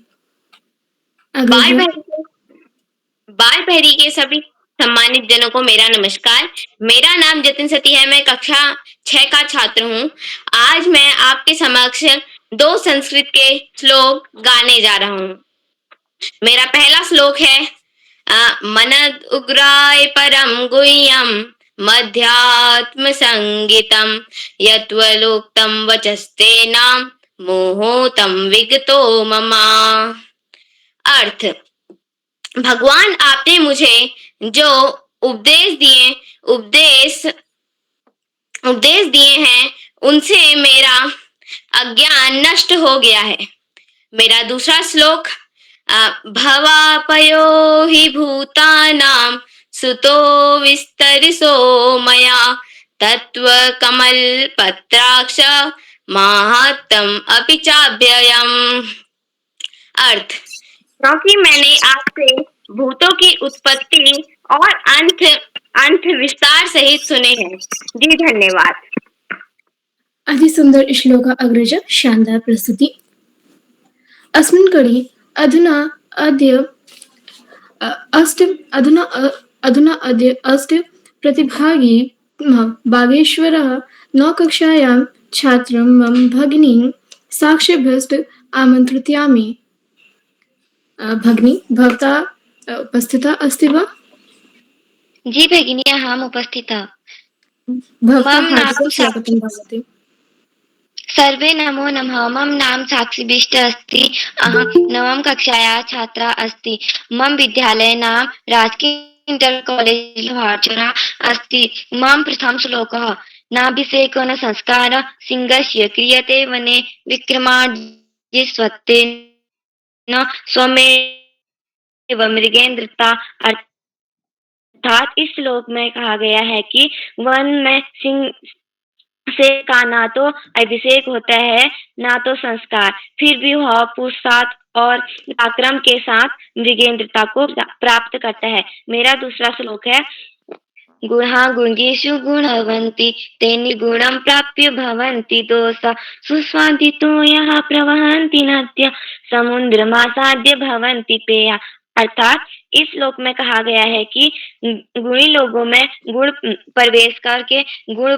Speaker 11: बाल बहरी के सभी सम्मानित जनों को मेरा नमस्कार। मेरा नाम जतिन सती है। मैं कक्षा 6 का छात्र हूँ। आज मैं आपके समक्ष 2 संस्कृत के श्लोक गाने जा रहा हूँ। मेरा पहला श्लोक है मनद उग्राय परम गुह्यम मध्यात्म संगीतम यत्वलोक्तम वचस्तेनाम मोहोतम विगतो ममा। अर्थ, भगवान आपने मुझे जो उपदेश दिए हैं उनसे मेरा अज्ञान नष्ट हो गया है। मेरा दूसरा श्लोक भवापयो हि भूतानां सुतो विस्तरिसो मया तत्व कमल पत्राक्ष माहात्म अपि चाभ्ययम्। अर्थ, क्योंकि मैंने आपसे भूतों की उत्पत्ति और अंत विस्तार सहित सुने हैं। जी धन्यवाद।
Speaker 4: अति सुंदर श्लोक अग्रज, शानदार प्रस्तुति। अस्मिन् कड़ी अधुना अद्य अष्ट प्रतिभागी बागेश्वरः नवकक्षायां छात्रं मम भगिनीं साक्षाभ्यस्त आमन्त्रितयामि। भगिनी, भवता उपस्थिता अस्ति वा?
Speaker 12: जी भगिनी, अहम् उपस्थिता।
Speaker 4: भवतः हार्दिकं स्वागतं भवति।
Speaker 12: सर्वे नमो नमः। मम नाम साक्षीभीष्ट अस्ति। अहं 9वीं कक्षायाः छात्रा अस्ति। मम विद्यालय नाम राजकीय इंटर कॉलेज लोहारचोरा अस्ति। मम प्रथम श्लोकः नाभिषेको न संस्कार सिंहस्य क्रियते वने विक्रमार्जितस्वत्तेन स्वमेव मृगेन्द्रता। अर्थात इस श्लोक में कहा गया है कि वन में सिंह से का ना तो अभिषेक होता है ना तो संस्कार, फिर भी वह पुरुषार्थ और पराक्रम के साथ मृगेंद्रता को प्राप्त करता है। मेरा दूसरा श्लोक है गुणा गुणेषु गुणवन्ति ते निर्गुणं प्राप्य भवन्ति दोषा सुस्वादितो यः प्रवहन्ति नद्यः समुद्रमासाद्य भवन्ति पेया। अर्थात इस श्लोक में कहा गया है कि गुणी लोगों में गुण प्रवेश करके गुण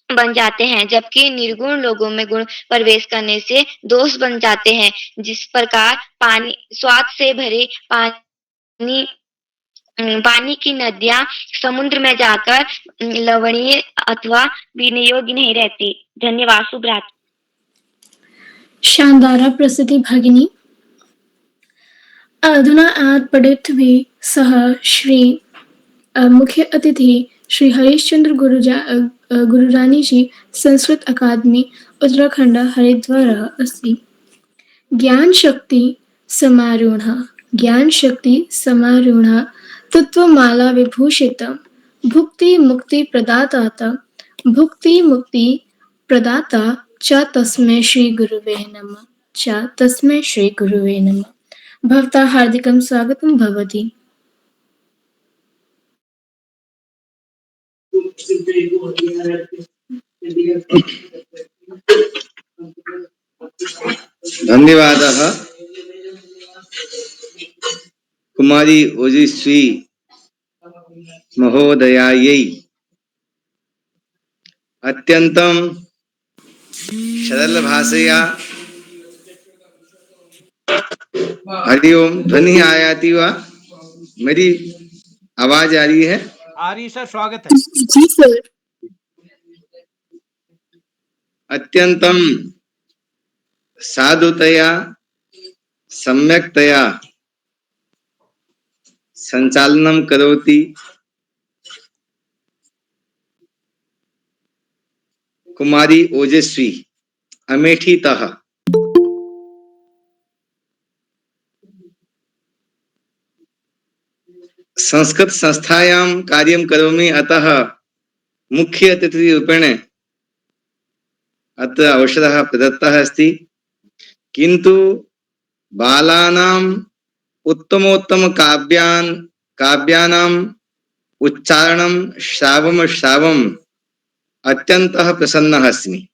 Speaker 12: बन जाते हैं, जबकि निर्गुण लोगों में गुण प्रवेश करने से दोष बन जाते हैं। जिस प्रकार पानी स्वाद से भरे पानी की नदियां समुद्र में जाकर लवणीय अथवा पीने योग्य नहीं रहती। धन्यवाद। शुभ रात्रि।
Speaker 4: शानदार प्रस्तुति भगिनी। अधुना पठितवी सह श्री मुख्य अतिथि श्री हरीशचंद्र गुरुरानी जी संस्कृत अकादमी उत्तराखंड हरिद्वार अस्ति। ज्ञान शक्ति समारूढ़ तत्वमाला विभूषित भुक्ति मुक्ति प्रदाता भुक्ति मुक्ति प्रदाता च तस्मै श्री गुरुवे नमः च तस्मै श्री गुरुवे नमः। भवता हार्दिकं स्वागतं भवति।
Speaker 13: धन्यवादः कुमारी ओजस्वी महोदयायै अत्यन्तं सरल भाषया हरि ओम। ध्वनि आयाति वा? मेरी आवाज आ रही है?
Speaker 2: आ रही सर, स्वागत है।
Speaker 4: जी सर।
Speaker 13: अत्यंतं साधुतया सम्यक्तया संचालनं करोति कुमारी ओजस्वी अमेठीतः। संस्कृत संस्थायां कार्यं करोमि, अतः मुख्य अतिथिरूपेण अत्र अवसरः प्रदत्तः अस्ति। किन्तु बालानाम् उत्तमोत्तम काव्यानाम् उच्चारणं श्रावम् अत्यन्तः प्रसन्नः अस्मि।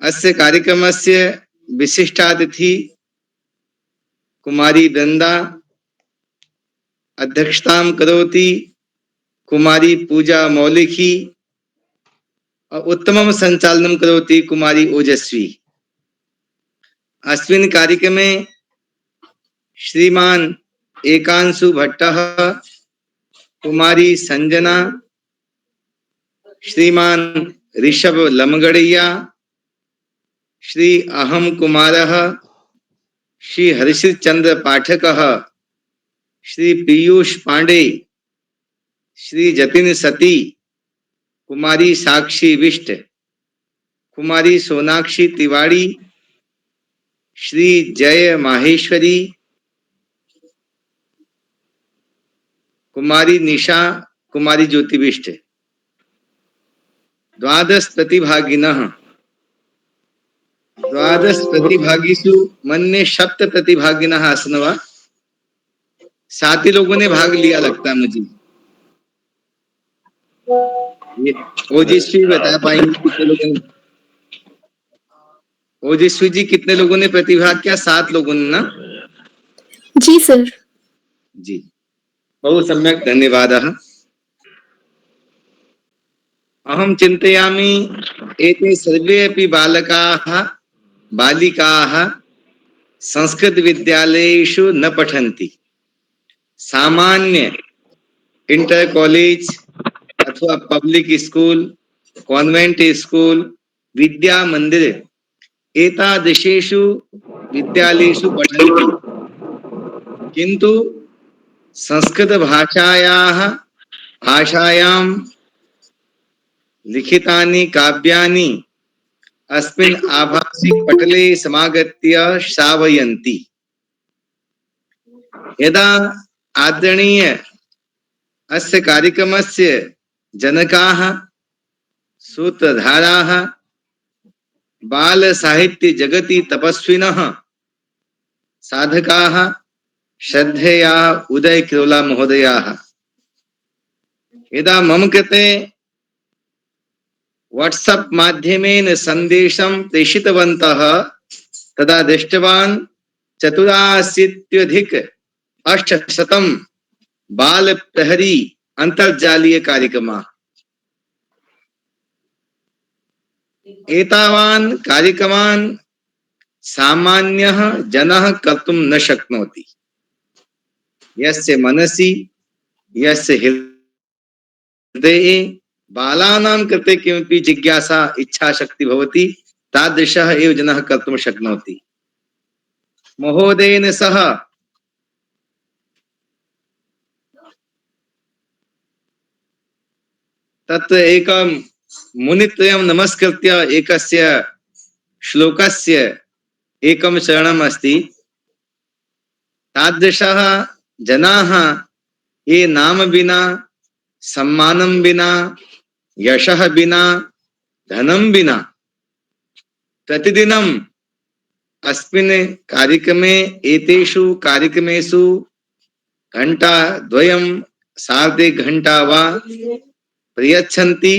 Speaker 13: अस्य कार्यक्रमस्य विशिष्टातिथि कुमारी वृंदा अध्यक्षतां करोति, कुमारी पूजा मौलिकी और उत्तमं संचालनं करोति कुमारी ओजस्वी। अस्मिन् कार्यक्रमे श्रीमान एकांशु भट्टः, कुमारी संजना, श्रीमान ऋषभ लमगड़िया, श्री अहम कुमारः, श्री हर्षित चंद्र पाठकः, श्री पीयूष पांडे, श्री जतिन सती, कुमारी साक्षी विष्ट, कुमारी सोनाक्षी तिवारी, श्री जय माहेश्वरी, कुमारी निशा, कुमारी ज्योति विष्ट। 12 प्रतिभागिनः। 12 प्रतिभागिषु मन्ये 7 प्रतिभागिनः आसन् वा? 7 ही लोगों ने भाग लिया लगता है मुझे। ओजस्वी बता पाएंगे कितने लोगों ने? ओजस्वी जी कितने लोगों ने प्रतिभाग किया? 7 लोगों ने ना?
Speaker 4: जी सर।
Speaker 13: जी, बहु सम्यक्, धन्यवादः। अहं चिन्तयामि एते सर्वे अपि बालकाः बालिकाः संस्कृत विद्यालयेषु न पठन्ति। सामान्य इंटर कॉलेज अथवा पब्लिक स्कूल, कॉन्वेंट स्कूल, विद्या मंदिर एतादृशेषु विद्यालयेषु पठन्ति। किन्तु संस्कृत भाषायां लिखितानि काव्यानि अस्मिन् आभासिक पटले समागत्य श्रावयन्ति। यदा आदरणीय अस्य कार्यक्रमस्य जनकाः, सूत्रधाराः, बाल साहित्य जगति तपस्विनः, साधकाः, श्रद्धेया उदय किरोला महोदयाः यदा मम कृते व्हाट्सएप माध्यमेन संदेशं प्रेषितवन्तः, तदा दृष्टवान् 84,800 बाल प्रहरी अंतर्जालीय कार्यक्रमाः। एतावान् कार्यक्रमान् सामान्यः जनः कर्तुं न शक्नोति। यस्य मनसि, यस्य हृदये बालानां कृते किमपि जिज्ञासा, इच्छा शक्ति भवति, तादृशः एव जनः कर्तुं शक्नोति। महोदयेन सह तत्र एकं मुनित्रयं नमस्कृत्य एकस्य श्लोकस्य एकं चरणम् अस्ति। तादृशः जनाः ये नाम विना सम्मानं विना, यशः बिना, धनं बिना प्रतिदिनम् अस्मिन् कार्यक्रमे एतेषु कार्यक्रमेषु घंटा द्वयं सार्धघंटा वा प्रयच्छन्ति।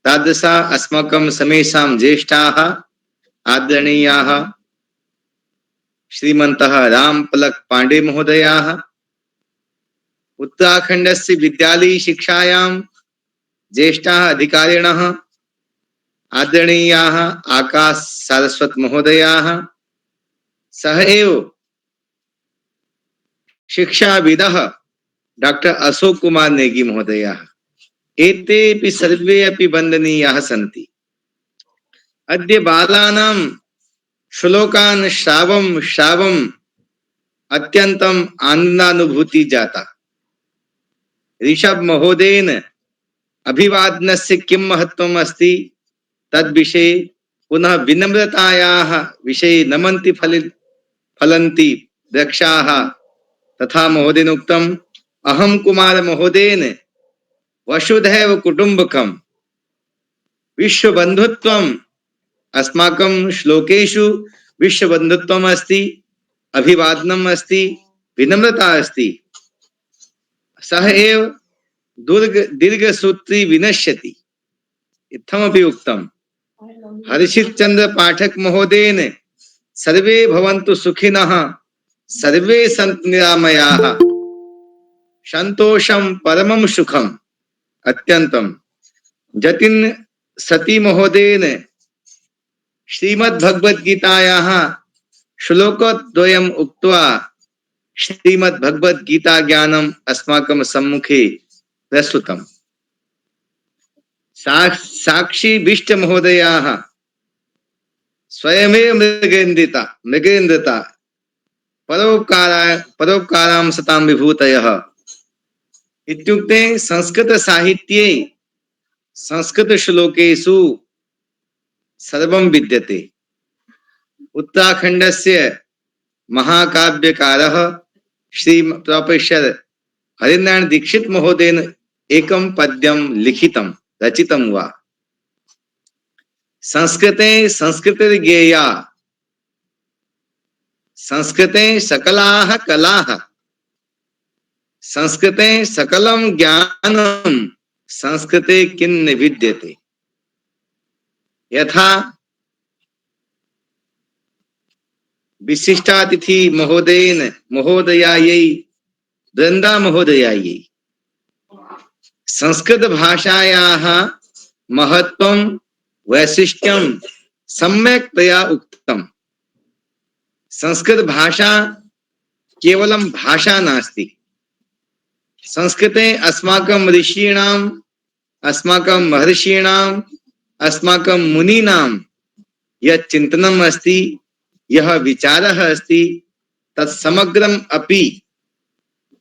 Speaker 13: तादृशा अस्माकं समेषां ज्येष्ठाः आदरणीयाः श्रीमन्तः रामपलक पांडे महोदयाः, उत्तराखण्डस्य विद्यालयी शिक्षायां ज्येष्ठाः अधिकारिणः आदरणीयाः आकाश सारस्वत महोदयाः, सह एव शिक्षाविदः डॉक्टर अशोक कुमार नेगी महोदयाः, एतेपि सर्वे अपि वन्दनीयाः सन्ति। अद्य बालानां श्लोकान् श्रावम् अत्यन्तम् आनन्दानुभूति जाता। ऋषभ महोदयेन अभिवादनस्य किं महत्त्वम् अस्ति तद्विषये, पुनः विनम्रतायाः विषये नमन्ति फलन्ति वृक्षाः, तथा महोदयेन उक्तम् अहं कुमार महोदयेन वसुधैव कुटुम्बकम् विश्वबन्धुत्वम्, अस्माकं श्लोकेषु विश्वबन्धुत्वम् अस्ति, अभिवादनम् अस्ति, विनम्रता अस्ति। सह एव दीर्घसूत्री विनश्यति इत्थमपि उक्तम्। हर्षित चंद्र पाठक महोदयेन सर्वे भवन्तु सुखिनः, सर्वे सन्तु निरामयाः, संतोषं परमं सुखम् अत्यन्तम्। जतिन सती महोदयेन श्रीमद्भगवद्गीतायाः श्लोकद्वयम् उक्त्वा श्रीमद्भगवद्गीता ज्ञानम् अस्माकं सम्मुखे प्रस्तुतम्। साक्षी बिष्ट महोदयाः स्वयमेव मृगेन्द्रता परोपकारां सतां विभूतयः इत्युक्ते संस्कृत साहित्ये संस्कृत श्लोकेषु सर्वं विद्यते। उत्तराखण्डस्य महाकाव्यकारः श्री प्रोफेसर हरिनारायण दीक्षित महोदयेन एकं पद्यं लिखितं रचितं वा। संस्कृते संस्कृतिर्ज्ञेया, संस्कृते सकलाः कलाः, संस्कृते सकलं ज्ञानं, संस्कृते किन्न विद्यते। यथा विशिष्टातिथि महोदयायै वृंदा महोदयायै संस्कृत भाषायाः महत्त्वं वैशिष्ट्यं सम्यक्तया उक्तम्। संस्कृत भाषा केवलं भाषा नास्ति। संस्कृते अस्माकं ऋषीणाम्, अस्माकं महर्षीणाम्, अस्माकं मुनीनां यत् चिन्तनम् अस्ति, यह विचारः अस्ति, तत्समग्रम् अपि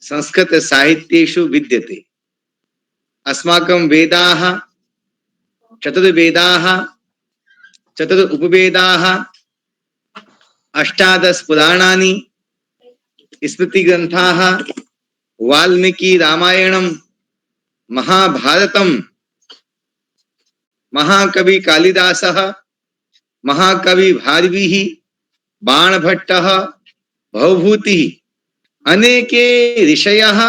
Speaker 13: संस्कृत साहित्येषु विद्यते। अस्माकं वेदाः चतुर्वेदाः, चतुरुपवेदाः, अष्टादश पुराणानि, स्मृतिग्रन्थाः, वाल्मीकि रामायणं, महाभारतं, महाकवि कालिदासः, महाकवि भारविः, बाणभट्टः, भवभूतिः, अनेके ऋषयः,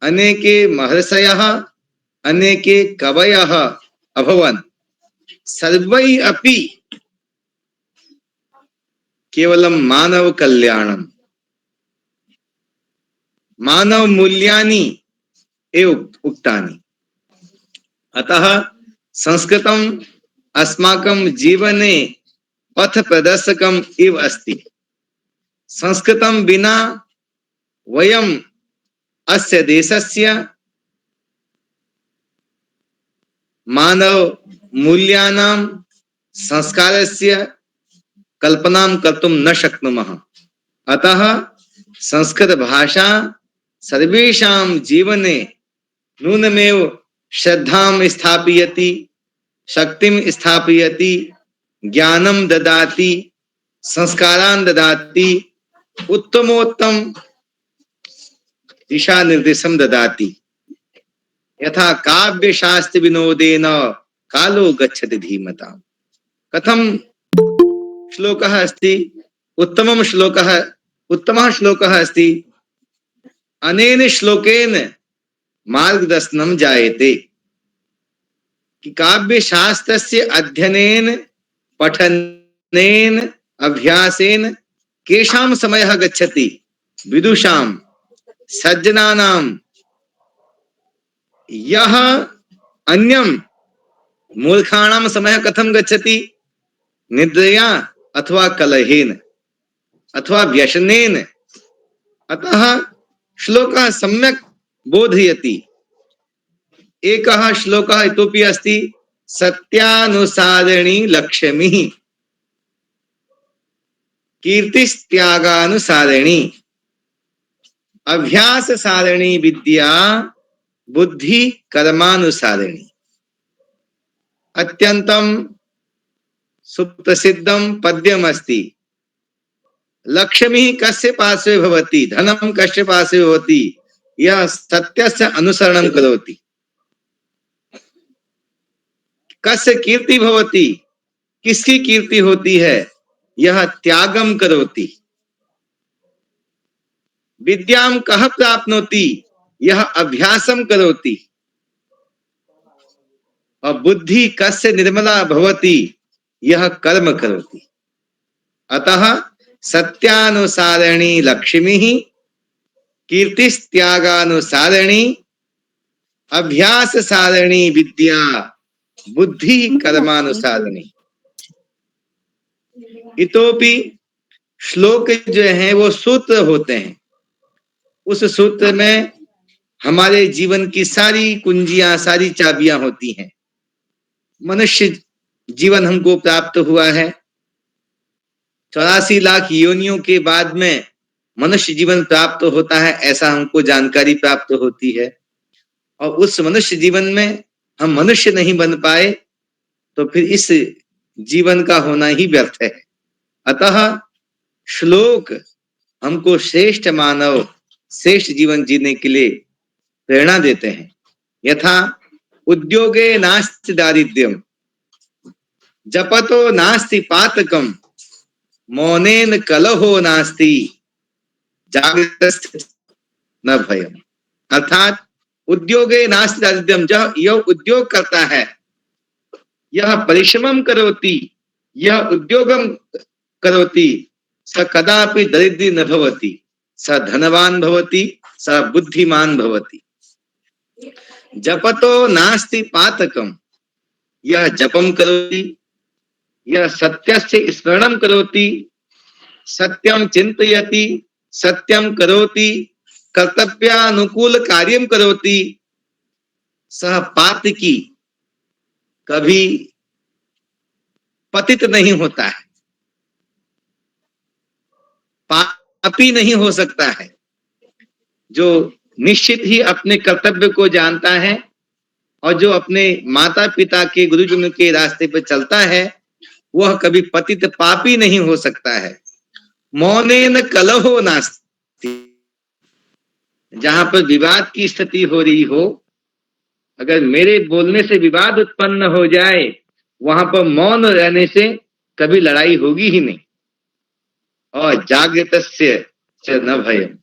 Speaker 13: अनेके महर्षयः, अनेके कवयः अभवन्। सर्वैः अपि केवलं मानव कल्याणं, मानव मूल्यानि एव उक्तानि। अतः संस्कृतम् अस्माकं जीवने पथ प्रदर्शकम् इव अस्ति। संस्कृतं विना वयम् अस्य देशस्य मानव मूल्यानां संस्कारस्य कल्पनां कर्तुं न शक्नुमः। अतः संस्कृत भाषा सर्वेषां जीवने नूनमेव श्रद्धां स्थापयति, शक्तिं स्थापयति, ज्ञानं ददाति, संस्कारान् ददाति, उत्तमोत्तम दिशा निर्देशं ददाति। यथा काव्य शास्त्र विनोदेन कालो गच्छति धीमताम्। कथम श्लोकः अस्ति, उत्तमः श्लोकः अस्ति, अनेन श्लोकेन मार्गदर्शनम जायते, कि काव्य शास्त्रस्य अध्ययनेन पठनेन अभ्यासेन केषां समयः गच्छति, विदुषां सज्जनानां यः अन्यं मूर्खाणां समयः कथं गच्छति, निद्रया अथवा कलहेन अथवा व्यसनेन। अतः श्लोकः सम्यक् बोधयति। एकः श्लोकः इतोपि अस्ति, सत्यानुसारिणी लक्ष्मीः कीर्तिस्त्यागानुसारिणी अभ्यास सारिणी विद्या बुद्धि कर्मानुसारिणी। अत्यंतम सुप्रसिद्धम पद्यम अस्ति, लक्ष्मी कस्य पार्श्वे भवति, धनम कस्य पार्श्वे भवति, यह सत्यस्य अनुसरणं करोति। कस्य कीर्ति भवति, किसकी कीर्ति होती है, यह त्यागम करोति। विद्याम कह प्राप्नोति, यह अभ्यासम करोति। और बुद्धि कस्य निर्मला भवति, यह कर्म करोति। अतः सत्यानुसारिणी लक्ष्मी कीर्तिस्त्यागानुसारिणी अभ्यास सारिणी विद्या बुद्धि कर्मानुसारिणी। इतोपि श्लोक जो है वो सूत्र होते हैं। उस सूत्र में हमारे जीवन की सारी कुंजियां, सारी चाबियां होती हैं। मनुष्य जीवन हमको प्राप्त हुआ है, 84 लाख योनियों के बाद में मनुष्य जीवन प्राप्त होता है, ऐसा हमको जानकारी प्राप्त होती है। और उस मनुष्य जीवन में हम मनुष्य नहीं बन पाए तो फिर इस जीवन का होना ही व्यर्थ है। अतः श्लोक हमको श्रेष्ठ मानव, श्रेष्ठ जीवन जीने के लिए प्रेरणा देते हैं। यथा उद्योगे नास्ति दारिद्र्यम, जपतो नास्ति पातकम, मौनेन कलहो नास्ति, जागृतस्य न भयम। अर्थात उद्योगे नास्ति दारिद्र्यम, जब यह उद्योग करता है, यह परिश्रमम करोति, यह उद्योगम करोति, स कदापि दरिद्री न भवति, स धनवान भवति, स बुद्धिमान भवति। जपतो नास्ति पातकम, यह जपम करोति, यह सत्यस्य स्मरणम करोति, सत्यम चिंतयति, सत्यम करोति, कर्तव्यानुकूल कार्यम करोति, सह पातकी, कभी पतित नहीं होता है, पापी नहीं हो सकता है। जो निश्चित ही अपने कर्तव्य को जानता है और जो अपने माता पिता के, गुरुजनों के रास्ते पर चलता है, वह कभी पतित पापी नहीं हो सकता है। मौनेन कलहो नास्ति, जहां पर विवाद की स्थिति हो रही हो, अगर मेरे बोलने से विवाद उत्पन्न हो जाए, वहां पर मौन रहने से कभी लड़ाई होगी ही नहीं। और जागृतस्य च न भयम,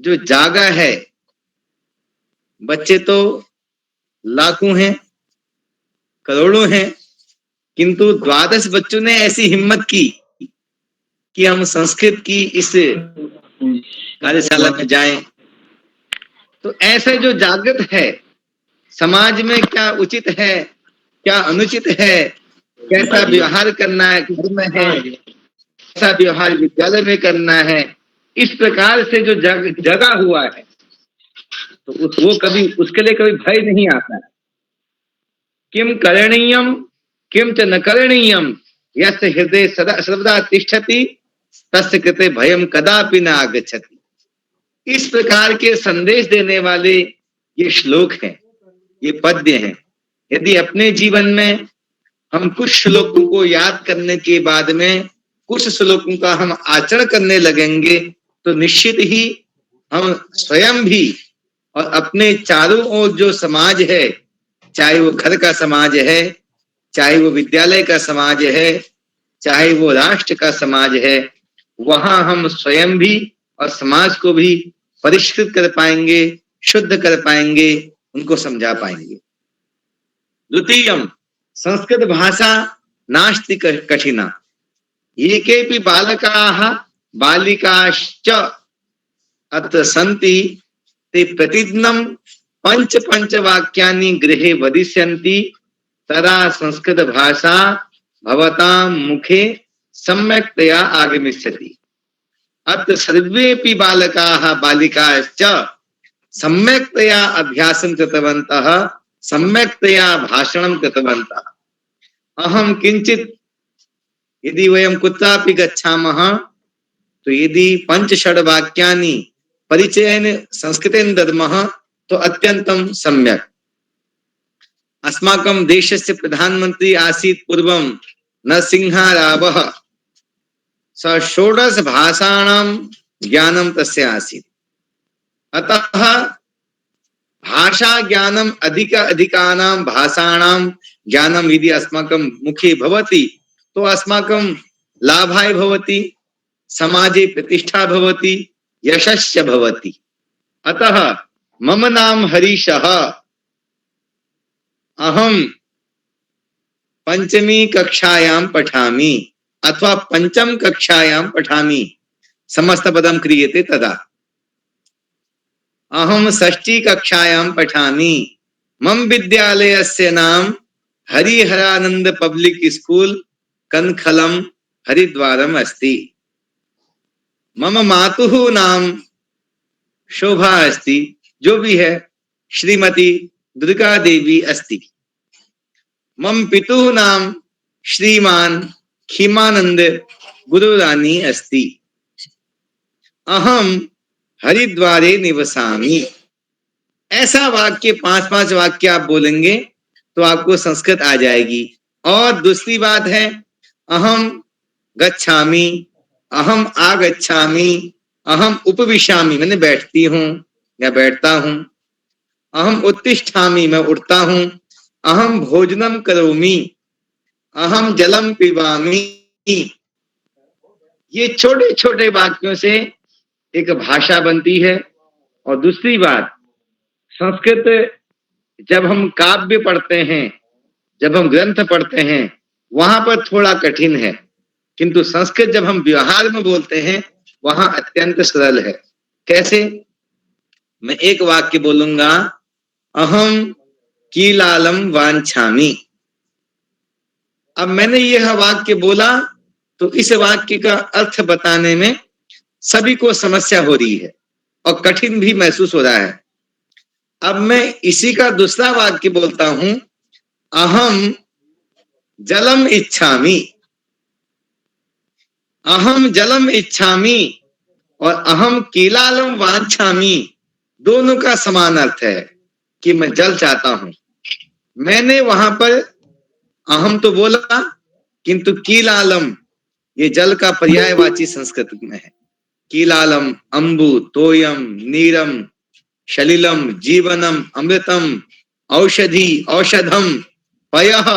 Speaker 13: जो जागा है, बच्चे तो लाखों हैं, करोड़ों हैं, किंतु 12 बच्चों ने ऐसी हिम्मत की कि हम संस्कृत की इस कार्यशाला में जाएं। तो ऐसे जो जागृत है, समाज में क्या उचित है, क्या अनुचित है, कैसा व्यवहार करना है घर में है, कैसा व्यवहार विद्यालय में करना है, इस प्रकार से जो जगा हुआ है, तो वो कभी, उसके लिए कभी भय नहीं आता है। किम करणीयम किम च न करणीयम यस्य हृदय सदा सर्वदा तिष्ठति तस्य कृते भयम कदापि न आगच्छति। इस प्रकार के संदेश देने वाले ये श्लोक हैं, ये पद्य हैं। यदि अपने जीवन में हम कुछ श्लोकों को याद करने के बाद में कुछ श्लोकों का हम आचरण करने लगेंगे, तो निश्चित ही हम स्वयं भी और अपने चारों ओर जो समाज है, चाहे वो घर का समाज है, चाहे वो विद्यालय का समाज है, चाहे वो राष्ट्र का समाज है, वहां हम स्वयं भी और समाज को भी परिष्कृत कर पाएंगे, शुद्ध कर पाएंगे, उनको समझा पाएंगे। द्वितीयम संस्कृत भाषा नास्ति कठिना, ये केपि बालकाः बालिकाश्च अत्र सन्ति ते प्रतिदिनं पंच वाक्यानि गृहे वदिष्यन्ति, तदा संस्कृत भाषा भवतां मुखे सम्यक्तया आगमिष्यति। अत्र सर्वेपि बालकाः बालिकाश्च सम्यक्तया अभ्यासं कृतवन्तः, सम्यक्तया भाषणं कृतवन्तः। अहं किंचित यदि वयं कुत्रापि गच्छामः तो यदि पंच षड् वाक्यानि परिचयेन संस्कृतेन दद्मः तो अत्यन्तं सम्यक्। अस्माकं देशस्य प्रधानमन्त्री आसीत् पूर्वं नरसिंहरावः, स 16 भाषाणां ज्ञानं तस्य आसीत्। अतः भाषा ज्ञानम् अधिकानां भाषाणां ज्ञानं यदि अस्माकं मुखे भवति तो अस्माकं लाभाय भवति, समाजे प्रतिष्ठा भवति, यशश्च भवति। अतः मम नाम हरीशः, अहं पंचमी कक्षायां पठामि अथवा पंचम कक्षायां पठामि, समस्तपदं क्रियते तदा। अहं षष्ठी कक्षायां पठामि, मम विद्यालयस्य नाम हरिहरानंद पब्लिक स्कूल कनखलम हरिद्वारम अस्ति। मम मातुः नाम शोभा अस्ति, जो भी है श्रीमती दुर्गा देवी अस्ति। मम पितुः नाम श्रीमान खीमानंद गुरुरानी अस्ति। अहम हरिद्वारे निवसामि। ऐसा वाक्य 5-5 वाक्य आप बोलेंगे तो आपको संस्कृत आ जाएगी। और दूसरी बात है, अहम गच्छामि, अहम आगच्छामि, अहम उपविशामि, मैंने बैठती हूँ या बैठता हूँ, अहम उत्तिष्ठामि, मैं उठता हूँ, अहम भोजनम करोमि, अहम जलम पिबामि। ये छोटे छोटे वाक्यों से एक भाषा बनती है। और दूसरी बात, संस्कृत जब हम काव्य पढ़ते हैं, जब हम ग्रंथ पढ़ते हैं, वहां पर थोड़ा कठिन है, किंतु संस्कृत जब हम व्यवहार में बोलते हैं वहां अत्यंत सरल है। कैसे? मैं एक वाक्य बोलूंगा, अहम कीलालम वांछामि। अब मैंने यह वाक्य बोला तो इस वाक्य का अर्थ बताने में सभी को समस्या हो रही है और कठिन भी महसूस हो रहा है। अब मैं इसी का दूसरा वाक्य बोलता हूं, अहम जलम इच्छामि। अहम जलम इच्छामि और अहम कीलालम वांछामि, दोनों का समान अर्थ है कि मैं जल चाहता हूं। मैंने वहां पर अहम तो बोला, किंतु कीलालम ये जल का पर्यायवाची संस्कृत में है। कीलालम अंबु तोयम नीरम शलिलम जीवनम अमृतम औषधि औषधम पयः,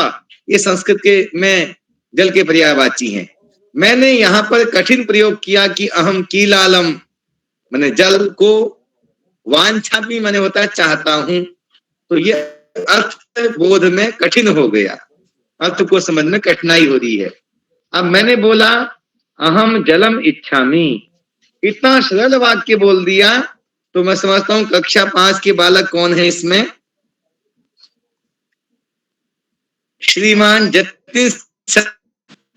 Speaker 13: ये संस्कृत के में जल के पर्यायवाची हैं। मैंने यहाँ पर कठिन प्रयोग किया कि अहम कीलालम मैंने जल को, वांछा भी मैंने होता है चाहता हूं, तो ये अर्थ बोध में कठिन हो गया, अर्थ को समझ में कठिनाई हो रही है। अब मैंने बोला अहम जलम इच्छामि, इतना सरल वाक्य बोल दिया तो मैं समझता हूं कक्षा 5 के बालक कौन है इसमें, श्रीमान जतिन,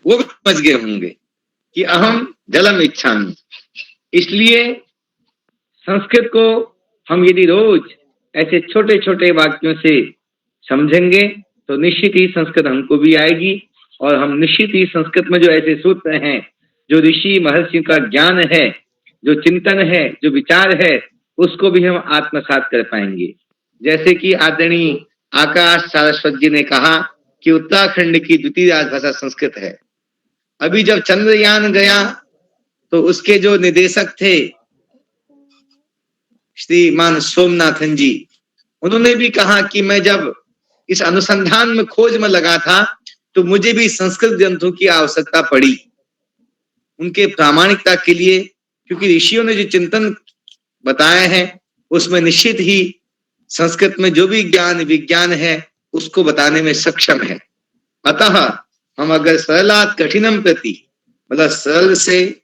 Speaker 13: वो भी समझ गए होंगे कि अहम जलम इच्छामि। इसलिए संस्कृत को हम यदि रोज ऐसे छोटे छोटे वाक्यों से समझेंगे तो निश्चित ही संस्कृत हमको भी आएगी, और हम निश्चित ही संस्कृत में जो ऐसे सूत्र हैं, जो ऋषि महर्षियों का ज्ञान है, जो चिंतन है, जो विचार है, उसको भी हम आत्मसात कर पाएंगे। जैसे कि आदरणीय आकाश सारस्वत जी ने कहा कि उत्तराखंड की द्वितीय राजभाषा संस्कृत है। अभी जब चंद्रयान गया तो उसके जो निदेशक थे श्रीमान सोमनाथन जी, उन्होंने भी कहा कि मैं जब इस अनुसंधान में खोज में लगा था तो मुझे भी संस्कृत ग्रंथों की आवश्यकता पड़ी उनके प्रामाणिकता के लिए, क्योंकि ऋषियों ने जो चिंतन बताए हैं उसमें निश्चित ही संस्कृत में जो भी ज्ञान विज्ञान है उसको बताने में सक्षम है। अतः हम अगर सरलात कठिनम प्रति, मतलब सरल से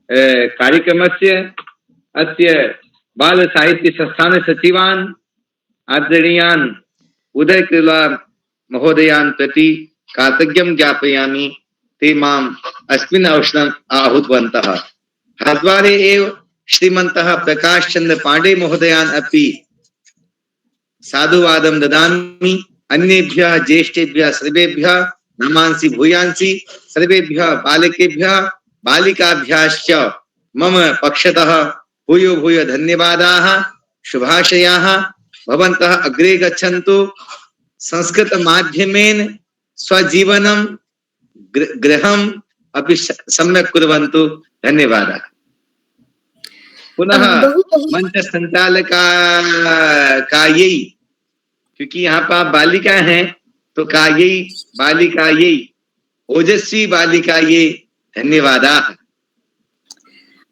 Speaker 13: कार्यक्रमस्य अस्य बाल साहित्य संस्थान सचिवान् आदरणीयान् उदय कृला महोदयान् प्रति कृतज्ञं ज्ञापयामि। ते माम् अस्मिन् अवसरम् आहूतवन्तः। हरिद्वारे एव श्रीमन्तः प्रकाश चंद्र पांडे महोदयान् अपि साधुवादं ददामि। अन्येभ्यः ज्येष्ठेभ्यः सर्वेभ्यः नमांसि भूयांसि। सर्वेभ्यः बालकेभ्यः बालिकाभ्याश्च मम पक्षतः भूयो भूयो धन्यवादाः, शुभाशयाः। भवन्तः अग्रे गच्छन्तु, संस्कृत माध्यमेन स्वजीवनं गृहम् अपि सम्यक् कुर्वन्तु। धन्यवादः। पुनः मंच संचालकायै, क्योंकि यहाँ पर आप बालिका हैं तो कायै बालिकायै ओजस्वी बालिकायै धन्यवादाः।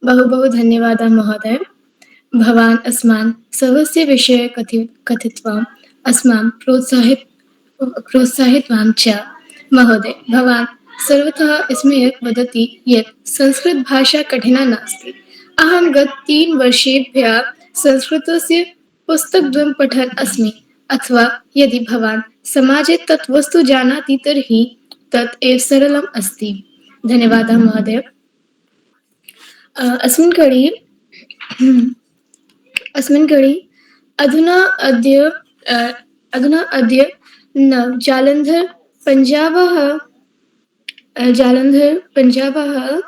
Speaker 4: बहु बहु धन्यवादः महोदय। भवान् अस्मान् सर्वस्य विषये कथित्वा अस्मान् प्रोत्साहितवान् च। महोदय, भवान् सर्वथा स्मयक् वदति यत् संस्कृतभाषा कठिना नास्ति। अहं गत 3 वर्षेभ्यः संस्कृतस्य पुस्तकद्वयं पठन् अस्मि। अथवा यदि भवान् समाजे तत् वस्तु जानाति तर्हि तत् एव सरलम् अस्ति। धन्यवादः महोदय। अस्मिन् कड़ी अधुना अद्य नव जालंधर पंजाबः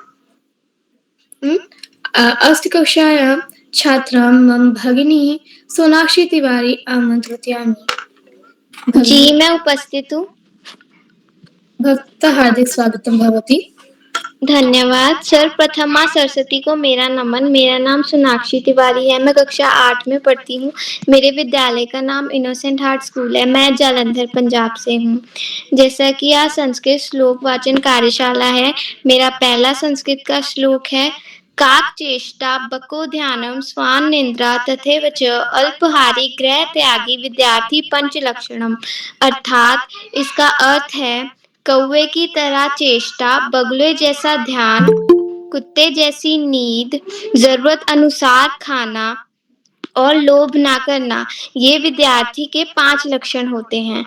Speaker 4: अष्टकक्षायां छात्रां मम भगिनी सोनाक्षी तिवारी आमन्त्रितवती।
Speaker 1: जी, मैं उपस्थित हूँ।
Speaker 4: भवतः हार्दिक स्वागतम भवति।
Speaker 1: धन्यवाद। सर्वप्रथम माँ सरस्वती को मेरा नमन। मेरा नाम सोनाक्षी तिवारी है। मैं कक्षा 8 में पढ़ती हूँ। मेरे विद्यालय का नाम इनोसेंट हार्ट स्कूल है। मैं जालंधर पंजाब से हूँ। जैसा कि आज संस्कृत श्लोक वाचन कार्यशाला है, मेरा पहला संस्कृत का श्लोक है काक चेष्टा बको ध्यानम स्वान निंद्रा तथैव च अल्पहारी गृह त्यागी विद्यार्थी पंच लक्षणम। अर्थात इसका अर्थ है कौवे की तरह चेष्टा, बगुले जैसा ध्यान, कुत्ते जैसी नींद, जरूरत अनुसार खाना और लोभ ना करना, ये विद्यार्थी के 5 लक्षण होते हैं।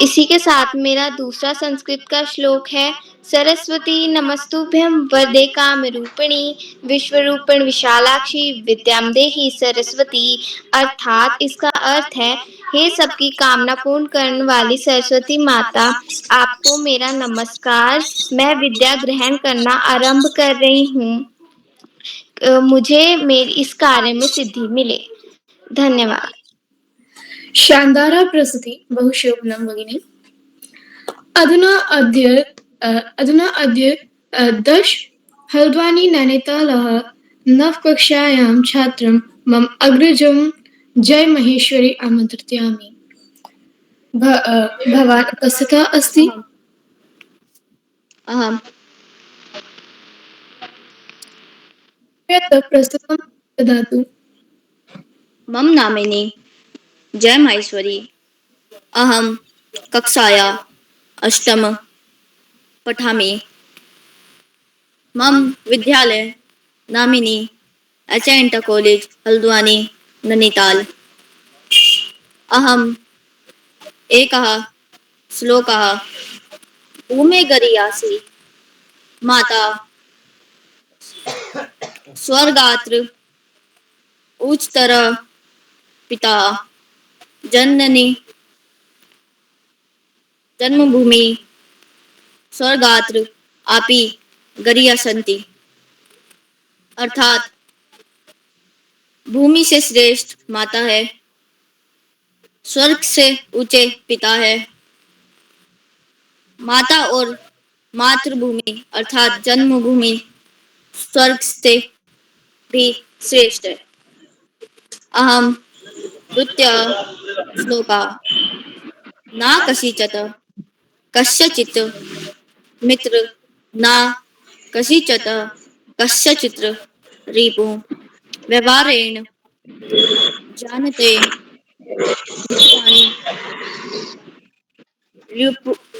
Speaker 1: इसी के साथ मेरा दूसरा संस्कृत का श्लोक है सरस्वती नमस्तुभ्यं वरदे कामरूपिणी विश्वरूपिण विशालाक्षी विद्यां देहि सरस्वती। अर्थात इसका अर्थ है हे सबकी कामना पूर्ण करने वाली सरस्वती माता, आपको मेरा नमस्कार। मैं विद्या ग्रहण करना आरंभ कर रही हूँ। मुझे मेरी इस कार्य में सिद्धि मिले। धन्यवाद।
Speaker 4: शानदार प्रस्तुति, बहु शोभनं भगिनी। अधुना अद्य 10 हल्द्वानी नैनीतालः नवकक्षायां छात्रं मम अग्रजं जय महेश्वरी आमन्त्रितवती। भवान् उपस्थितः अस्ति?
Speaker 1: अहम्।
Speaker 4: प्रस्तुतं ददातु।
Speaker 14: मम नामिनी जय महेश्वरी। अहं कक्षाया 8 पठामि। मम विद्यालय nominee inter college Haldwani Nainital. अहम् एकः श्लोकः भूमे गरियासि माता स्वर्गात्र उच्चतर पिता जननी जन्मभूमि स्वर्गात्र आपी गरिया संति। अर्थात भूमि से श्रेष्ठ माता है, स्वर्ग से ऊंचे पिता है। माता और मातृभूमि अर्थात जन्मभूमि स्वर्ग से भी श्रेष्ठ है। अहम द्वितीय श्लोका ना कशिचत कस्यचित् मित्र ना कशिचत कस्यचित् रिपु व्यवहारेण जानते मित्राणि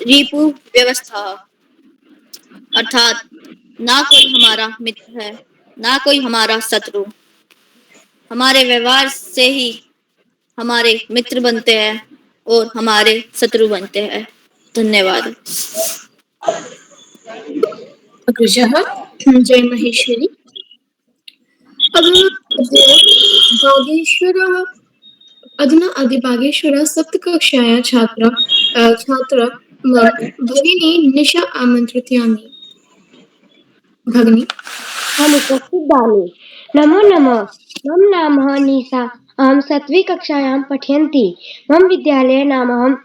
Speaker 14: रिपु व्यवस्था अर्थात ना कोई हमारा मित्र है ना कोई हमारा शत्रु, हमारे व्यवहार से ही हमारे मित्र बनते हैं और हमारे शत्रु बनते हैं। धन्यवाद।
Speaker 4: अग्रजः जय महेश्वरी। अधुना अद्य बागेश्वरः सप्तकक्षायाः छात्र भगिनी निशा आमन्त्रितयामि। भगिनी
Speaker 6: हम उपस्थित बाले नमो नमः। मम नामः निशा, अहं 7वी कक्षायां पठन्ति। मम विद्यालये नाम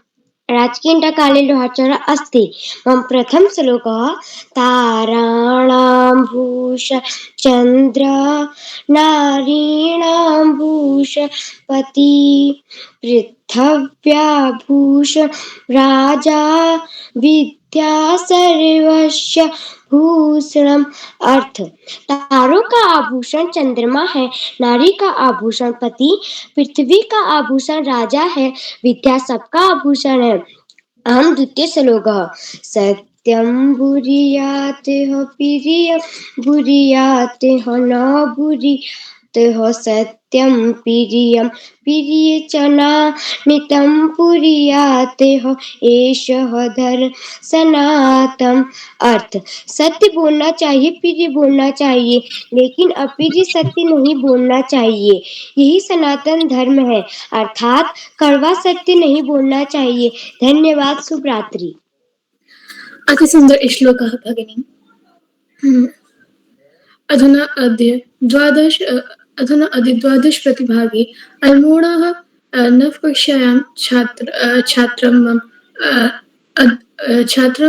Speaker 6: राजकीय इंटर कॉलेज लोहाचर अस्ति। मम प्रथम श्लोकः ताराणां भूष चंद्र नारीणां भूष पति पृथ्व्या भूष राजा विद्या सर्वस्य भूषणम। अर्थ, तारों का आभूषण चंद्रमा है, नारी का आभूषण पति, पृथ्वी का आभूषण राजा है, विद्या सबका आभूषण है। अहम द्वितीय श्लोकः सत्यं बुरीयातेह प्रियं बुरीयातेह न बुरीयातेह सत्यं प्रियं प्रिये च नानितं पुरीयातेह एषः धर्म सनातन। अर्थ, सत्य बोलना चाहिए, प्रिय बोलना चाहिए, लेकिन अप्रिय सत्य नहीं बोलना चाहिए। यही सनातन धर्म है, अर्थात कड़वा सत्य नहीं बोलना चाहिए। धन्यवाद। शुभ रात्रि।
Speaker 4: अति सुंदर श्लोकः भगिनी। अधुना अद्य द्वादश प्रतिभागी अल्मोड़ाः नवकक्षायां छात्रं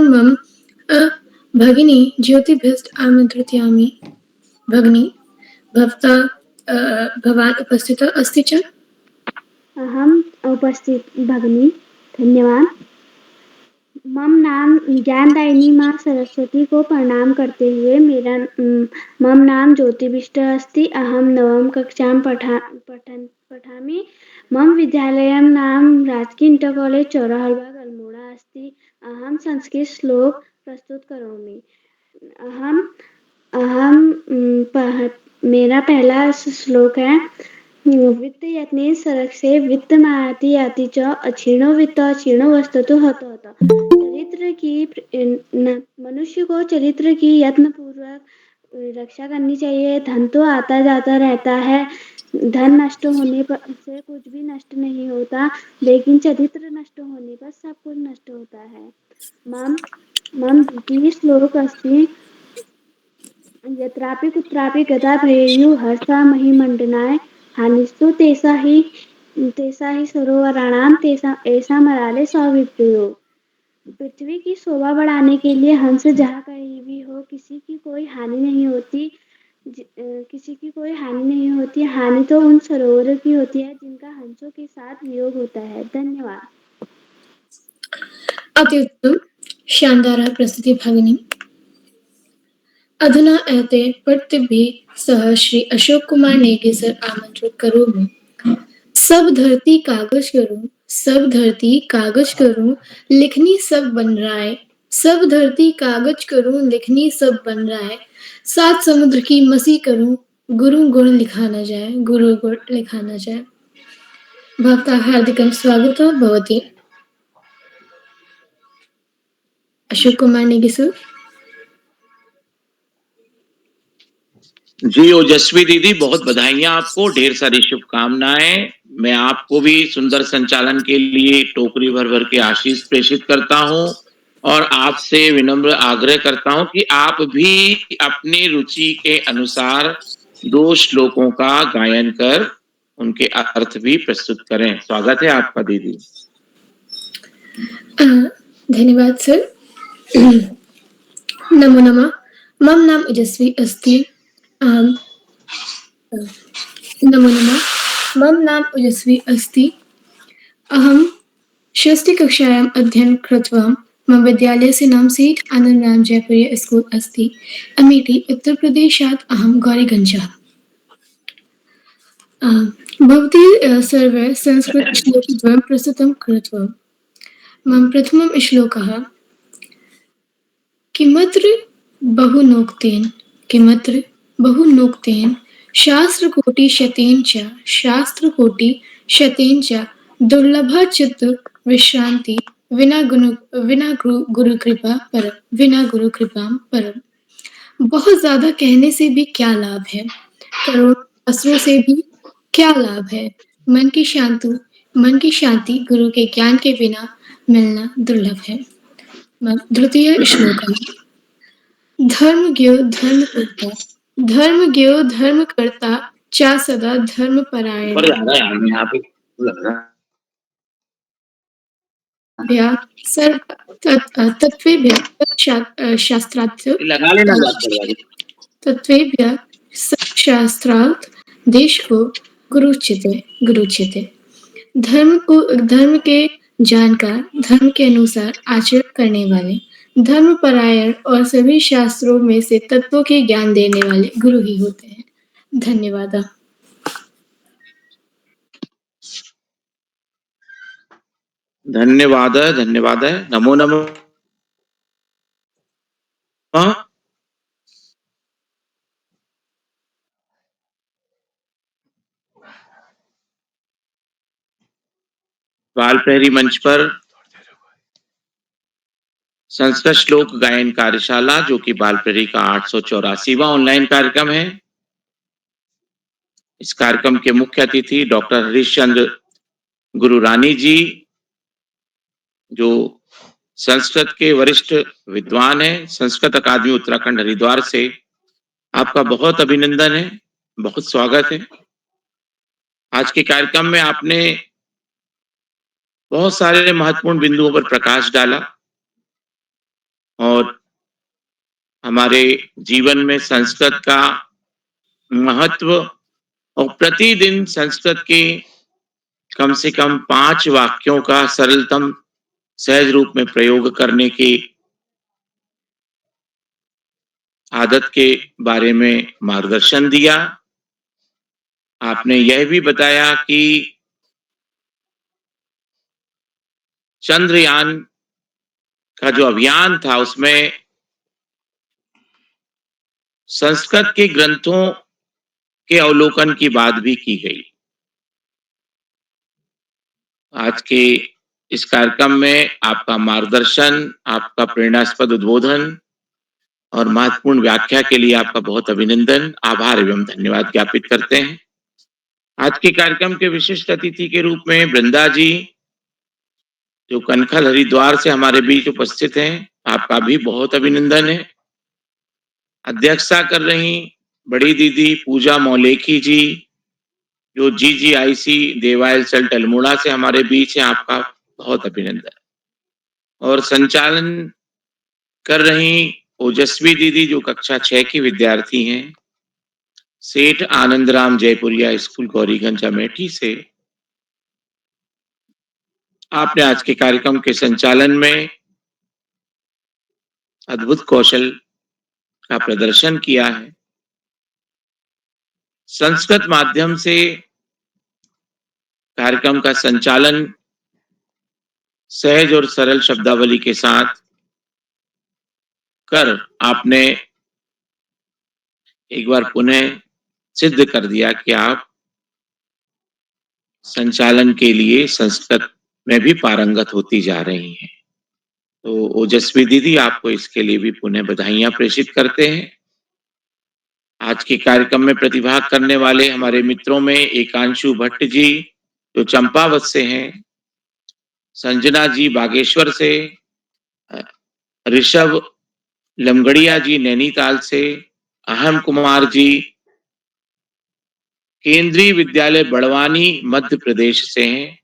Speaker 4: मम भगिनी ज्योतिभ्यस्त आमन्त्रितयामि। भगिनी भवान् उपस्थितः अस्ति च?
Speaker 12: अहम उपस्थित भगिनी। धन्यवाद। मम नाम ज्ञानदायिनी माँ सरस्वती को प्रणाम करते हुए मेरा मम नाम ज्योतिबिष्ट अस्ति। अहम नवम कक्षां पठामि। मम विद्यालयं नाम राजकीय इंटर कॉलेज चौराहबाग अल्मोड़ा अस्ति। अहम संस्कृत श्लोक प्रस्तुत करोमि। मेरा पहला श्लोक है वित्त यत्ने सरक्षे वित्त मायाति याति च अक्षीणो वित्त अक्षीणो वस्तुतो हतो हत। चरित्र की मनुष्य को चरित्र की यत्न पूर्वक रक्षा करनी चाहिए। धन तो आता जाता रहता है, धन नष्ट होने पर से कुछ भी नष्ट नहीं होता, लेकिन चरित्र नष्ट होने पर सब कुछ नष्ट होता है। मम द्वितीय श्लोक अस्ति यत्रापि कुत्रापि गदा भयेयुः हर्षा महिमण्डनाय हानिस्तु तेषा ही सरोवराणां तेषा ऐसा मराले सौविप्रियो। पृथ्वी की शोभा बढ़ाने के लिए हंस जहाँ कहीं भी हो किसी की कोई हानि नहीं होती। हानि तो उन सरोवरों की होती है जिनका हंसों के साथ वियोग होता है। धन्यवाद।
Speaker 4: अति उत्तम शानदार प्रस्तुति भगिनी। अधुना एते प्रतिभिः सह श्री अशोक कुमार नेगी सर आमंत्रित करोमि। सब धरती कागज करूं, सब धरती कागज करूं, लिखनी सब बन रहा है। सब धरती कागज करूं, लिखनी सब बन रहा है। 7 समुद्र की मसी करूं, गुरु गुण लिखा न जाए, गुरु गुण लिखा न जाए। भवता हार्दिकं स्वागतं भवति। अशोक कुमार नेगी सर।
Speaker 15: जी ओजस्वी दीदी, बहुत बधाइयां आपको, ढेर सारी शुभकामनाएं। मैं आपको भी सुंदर संचालन के लिए टोकरी भर भर के आशीष प्रेषित करता हूं और आपसे विनम्र आग्रह करता हूं कि आप भी अपनी रुचि के अनुसार 2 श्लोकों का गायन कर उनके अर्थ भी प्रस्तुत करें। स्वागत है आपका दीदी।
Speaker 4: धन्यवाद सर। नमो नमः। मम नाम ओजस्वी अस्ति। नमो नमः। मम नाम ओजस्वी अस्ति। अहं षष्ठकक्षायाम् अध्ययनं कृतवान्। मम विद्यालयस्य नाम सेठ आनंदराम जयपुरीय स्कूल अस्ति। अमेठी उत्तरप्रदेशात् अहं गौरीगञ्जः। भवती सर्वे संस्कृतश्लोकद्वयं प्रस्तुतं कृतवान्। मम प्रथमः श्लोकः किमत्र बहुनोक्तेन शास्त्रकोटिशतेन च दुर्लभा चित्तविश्रान्ति विना गुरुकृपां परम। बहुत ज्यादा कहने से भी क्या लाभ है, करोड़ों शास्त्रों से भी क्या लाभ है। मन की शांति गुरु के ज्ञान के बिना मिलना दुर्लभ है। द्वितीय श्लोक धर्मज्ञो धर्मकर्ता च सदा धर्मपरायण शास्त्रार्थ देश को गुरुचिते। धर्म के जानकार, धर्म के अनुसार आचरण करने वाले, धर्मपरायण और सभी शास्त्रों में से तत्वों के ज्ञान देने वाले गुरु ही होते हैं। धन्यवाद।
Speaker 15: धन्यवाद। नमो नमः। बाल प्रहरी मंच पर संस्कृत श्लोक गायन कार्यशाला, जो कि बाल प्रहरी का 884वां ऑनलाइन कार्यक्रम है। इस कार्यक्रम के मुख्य अतिथि डॉक्टर हरीशचंद्र गुरु रानी जी, जो संस्कृत के वरिष्ठ विद्वान हैं, संस्कृत अकादमी उत्तराखंड हरिद्वार से। आपका बहुत अभिनंदन है, बहुत स्वागत है। आज के कार्यक्रम में आपने बहुत सारे महत्वपूर्ण बिंदुओं पर प्रकाश डाला और हमारे जीवन में संस्कृत का महत्व और प्रतिदिन संस्कृत के कम से कम 5 वाक्यों का सरलतम सहज रूप में प्रयोग करने की आदत के बारे में मार्गदर्शन दिया। आपने यह भी बताया कि चंद्रयान का जो अभियान था उसमें संस्कृत के ग्रंथों के अवलोकन की बात भी की गई। आज के इस कार्यक्रम में आपका मार्गदर्शन, आपका प्रेरणास्पद उद्बोधन और महत्वपूर्ण व्याख्या के लिए आपका बहुत अभिनंदन, आभार एवं धन्यवाद ज्ञापित करते हैं। आज के कार्यक्रम के विशिष्ट अतिथि के रूप में वृंदा जी, जो कनखल हरिद्वार से हमारे बीच उपस्थित हैं, आपका भी बहुत अभिनंदन है। अध्यक्षता कर रही बड़ी दीदी पूजा मौलेखी जी, जो GGIC देवायल चल्ट अल्मोड़ा से हमारे बीच हैं, आपका बहुत अभिनंदन। और संचालन कर रही ओजस्वी दीदी, जो कक्षा 6 की विद्यार्थी हैं, सेठ आनंदराम जयपुरिया स्कूल गौरीगंज अमेठी से। आपने आज के कार्यक्रम के संचालन में अद्भुत कौशल का प्रदर्शन किया है। संस्कृत माध्यम से कार्यक्रम का संचालन सहज और सरल शब्दावली के साथ कर आपने एक बार पुनः सिद्ध कर दिया कि आप संचालन के लिए संस्कृत में भी पारंगत होती जा रही हैं। तो ओजस्वी दीदी, आपको इसके लिए भी पुनः बधाइयां प्रेषित करते हैं। आज के कार्यक्रम में प्रतिभाग करने वाले हमारे मित्रों में एकांशु भट्ट जी, जो चंपावत से हैं, संजना जी बागेश्वर से, ऋषभ लमगड़िया जी नैनीताल से, अहम कुमार जी केंद्रीय विद्यालय बड़वानी मध्य प्रदेश से हैं।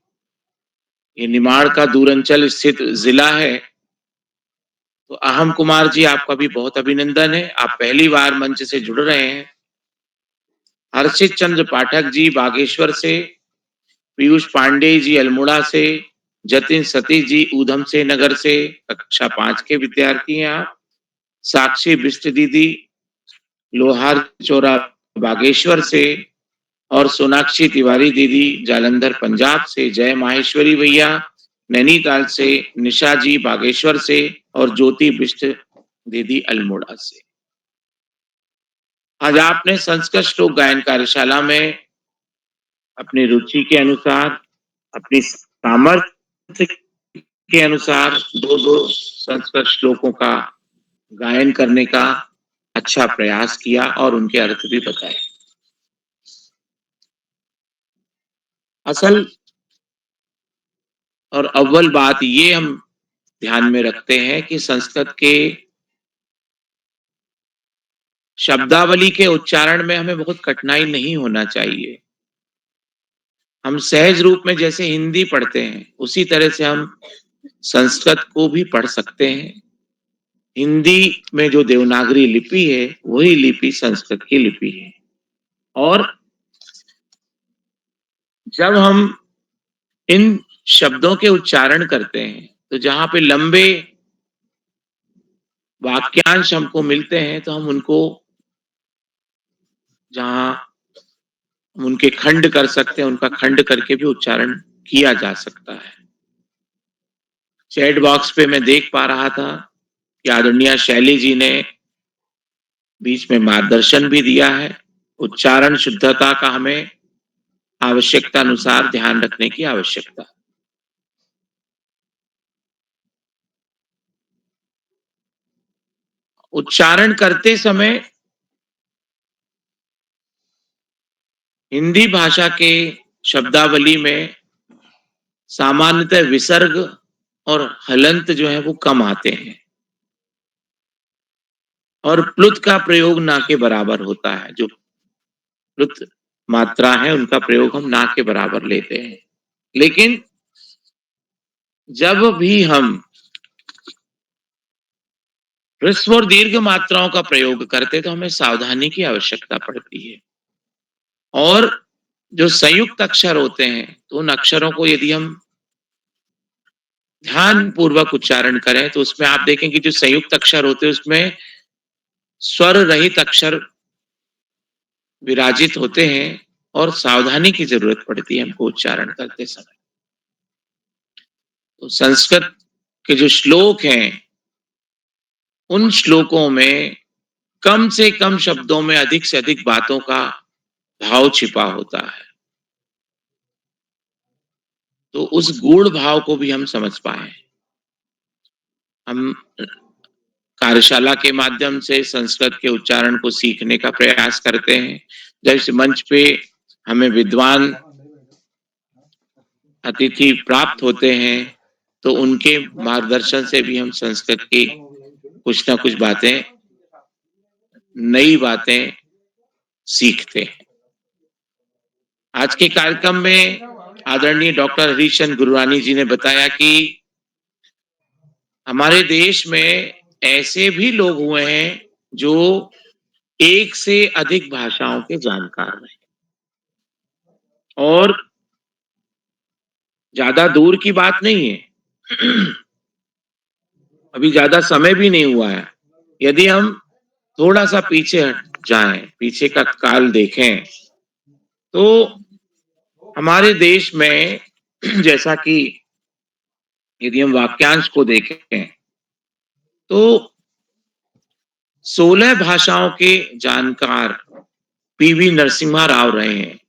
Speaker 15: ये निमाड़ का दूरंचल स्थित जिला है। तो अहम कुमार जी, आपका भी बहुत अभिनंदन है, आप पहली बार मंच से जुड़ रहे हैं। हर्षित चंद्र पाठक जी बागेश्वर से, पीयूष पांडे जी अल्मोड़ा से, जतिन सतीश जी ऊधम से नगर से, कक्षा 5 के विद्यार्थी हैं आप। साक्षी बिष्ट दीदी लोहार चौरा बागेश्वर से, और सोनाक्षी तिवारी दीदी जालंधर पंजाब से, जय माहेश्वरी भैया नैनीताल से, निशा जी बागेश्वर से, और ज्योति बिष्ट दीदी अल्मोड़ा से। आज आपने संस्कृत श्लोक गायन कार्यशाला में अपनी रुचि के अनुसार, अपनी सामर्थ्य के अनुसार दो संस्कृत श्लोकों का गायन करने का अच्छा प्रयास किया और उनके अर्थ भी बताए। असल और अव्वल बात ये हम ध्यान में रखते हैं कि संस्कृत के शब्दावली के उच्चारण में हमें बहुत कठिनाई नहीं होना चाहिए। हम सहज रूप में जैसे हिंदी पढ़ते हैं उसी तरह से हम संस्कृत को भी पढ़ सकते हैं। हिंदी में जो देवनागरी लिपि है वही लिपि संस्कृत की लिपि है। और जब हम इन शब्दों के उच्चारण करते हैं तो जहां पे लंबे वाक्यांश हमको मिलते हैं तो हम उनको जहां उनके खंड कर सकते हैं उनका खंड करके भी उच्चारण किया जा सकता है। चैट बॉक्स पे मैं देख पा रहा था कि आदरणीय शैली जी ने बीच में मार्गदर्शन भी दिया है। उच्चारण शुद्धता का हमें आवश्यकता अनुसार ध्यान रखने की आवश्यकता। उच्चारण करते समय हिंदी भाषा के शब्दावली में सामान्यतः विसर्ग और हलंत जो है वो कम आते हैं और प्लुत का प्रयोग ना के बराबर होता है। जो प्लुत मात्रा है उनका प्रयोग हम ना के बराबर लेते हैं। लेकिन जब भी हम ह्रस्व और दीर्घ मात्राओं का प्रयोग करते तो हमें सावधानी की आवश्यकता पड़ती है। और जो संयुक्त अक्षर होते हैं तो उन अक्षरों को यदि हम ध्यान पूर्वक उच्चारण करें तो उसमें आप देखें कि जो संयुक्त अक्षर होते हैं उसमें स्वर रहित अक्षर विराजित होते हैं और सावधानी की जरूरत पड़ती है हमको उच्चारण करते समय। तो संस्कृत के जो श्लोक हैं उन श्लोकों में कम से कम शब्दों में अधिक से अधिक बातों का भाव छिपा होता है। तो उस गूढ़ भाव को भी हम समझ पाए। हम कार्यशाला के माध्यम से संस्कृत के उच्चारण को सीखने का प्रयास करते हैं। जब इस मंच पे हमें विद्वान अतिथि प्राप्त होते हैं तो उनके मार्गदर्शन से भी हम संस्कृत की कुछ ना कुछ बातें, नई बातें सीखते हैं। आज के कार्यक्रम में आदरणीय डॉक्टर हरीशचंद्र गुरुरानी जी ने बताया कि हमारे देश में ऐसे भी लोग हुए हैं जो एक से अधिक भाषाओं के जानकार हैं। और ज्यादा दूर की बात नहीं है, अभी ज्यादा समय भी नहीं हुआ है। यदि हम थोड़ा सा पीछे हट जाएं, पीछे का काल देखें तो हमारे देश में जैसा कि यदि हम वाक्यांश को देखें तो 16 भाषाओं के जानकार पीवी नरसिम्हा राव रहे हैं।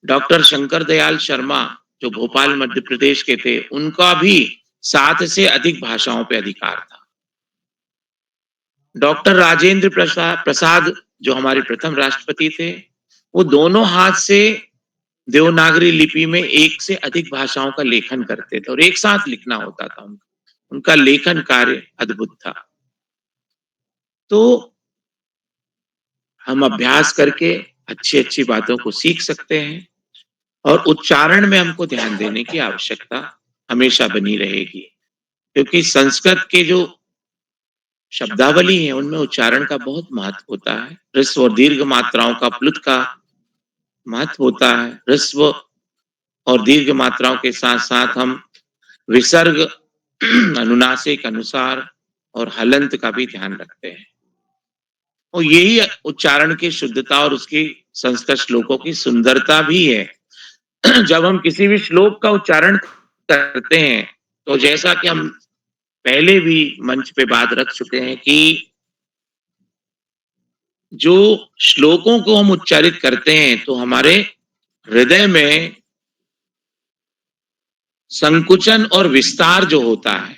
Speaker 15: डॉक्टर शंकर दयाल शर्मा जो भोपाल मध्य प्रदेश के थे उनका भी 7 से अधिक भाषाओं पे अधिकार था। डॉक्टर राजेंद्र प्रसाद जो हमारे प्रथम राष्ट्रपति थे वो दोनों हाथ से देवनागरी लिपि में 1 से अधिक भाषाओं का लेखन करते थे और एक साथ लिखना होता था। उनका लेखन कार्य अद्भुत था। तो हम अभ्यास करके अच्छी अच्छी बातों को सीख सकते हैं और उच्चारण में हमको ध्यान देने की आवश्यकता हमेशा बनी रहेगी, क्योंकि संस्कृत के जो शब्दावली है उनमें उच्चारण का बहुत महत्व होता है। ह्रस्व और दीर्घ मात्राओं का प्लुत का महत्व होता है। ह्रस्व और दीर्घ मात्राओं के साथ साथ हम विसर्ग, अनुनासिक, अनुसार और हलंत का भी ध्यान रखते हैं और यही उच्चारण की शुद्धता और उसकी संस्कृत श्लोकों की सुंदरता भी है। जब हम किसी भी श्लोक का उच्चारण करते हैं तो जैसा कि हम पहले भी मंच पे बात रख चुके हैं कि जो श्लोकों को हम उच्चारित करते हैं तो हमारे हृदय में संकुचन और विस्तार जो होता है,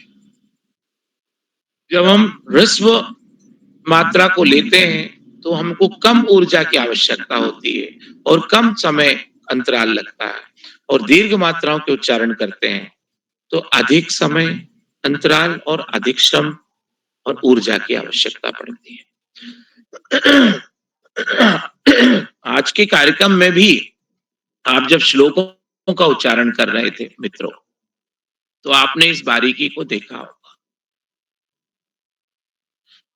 Speaker 15: जब हम ह्रस्व मात्रा को लेते हैं तो हमको कम ऊर्जा की आवश्यकता होती है और कम समय अंतराल लगता है, और दीर्घ मात्राओं के उच्चारण करते हैं तो अधिक समय अंतराल और अधिक श्रम और ऊर्जा की आवश्यकता पड़ती है। आज के कार्यक्रम में भी आप जब श्लोकों का उच्चारण कर रहे थे मित्रों, तो आपने इस बारीकी को देखा होगा।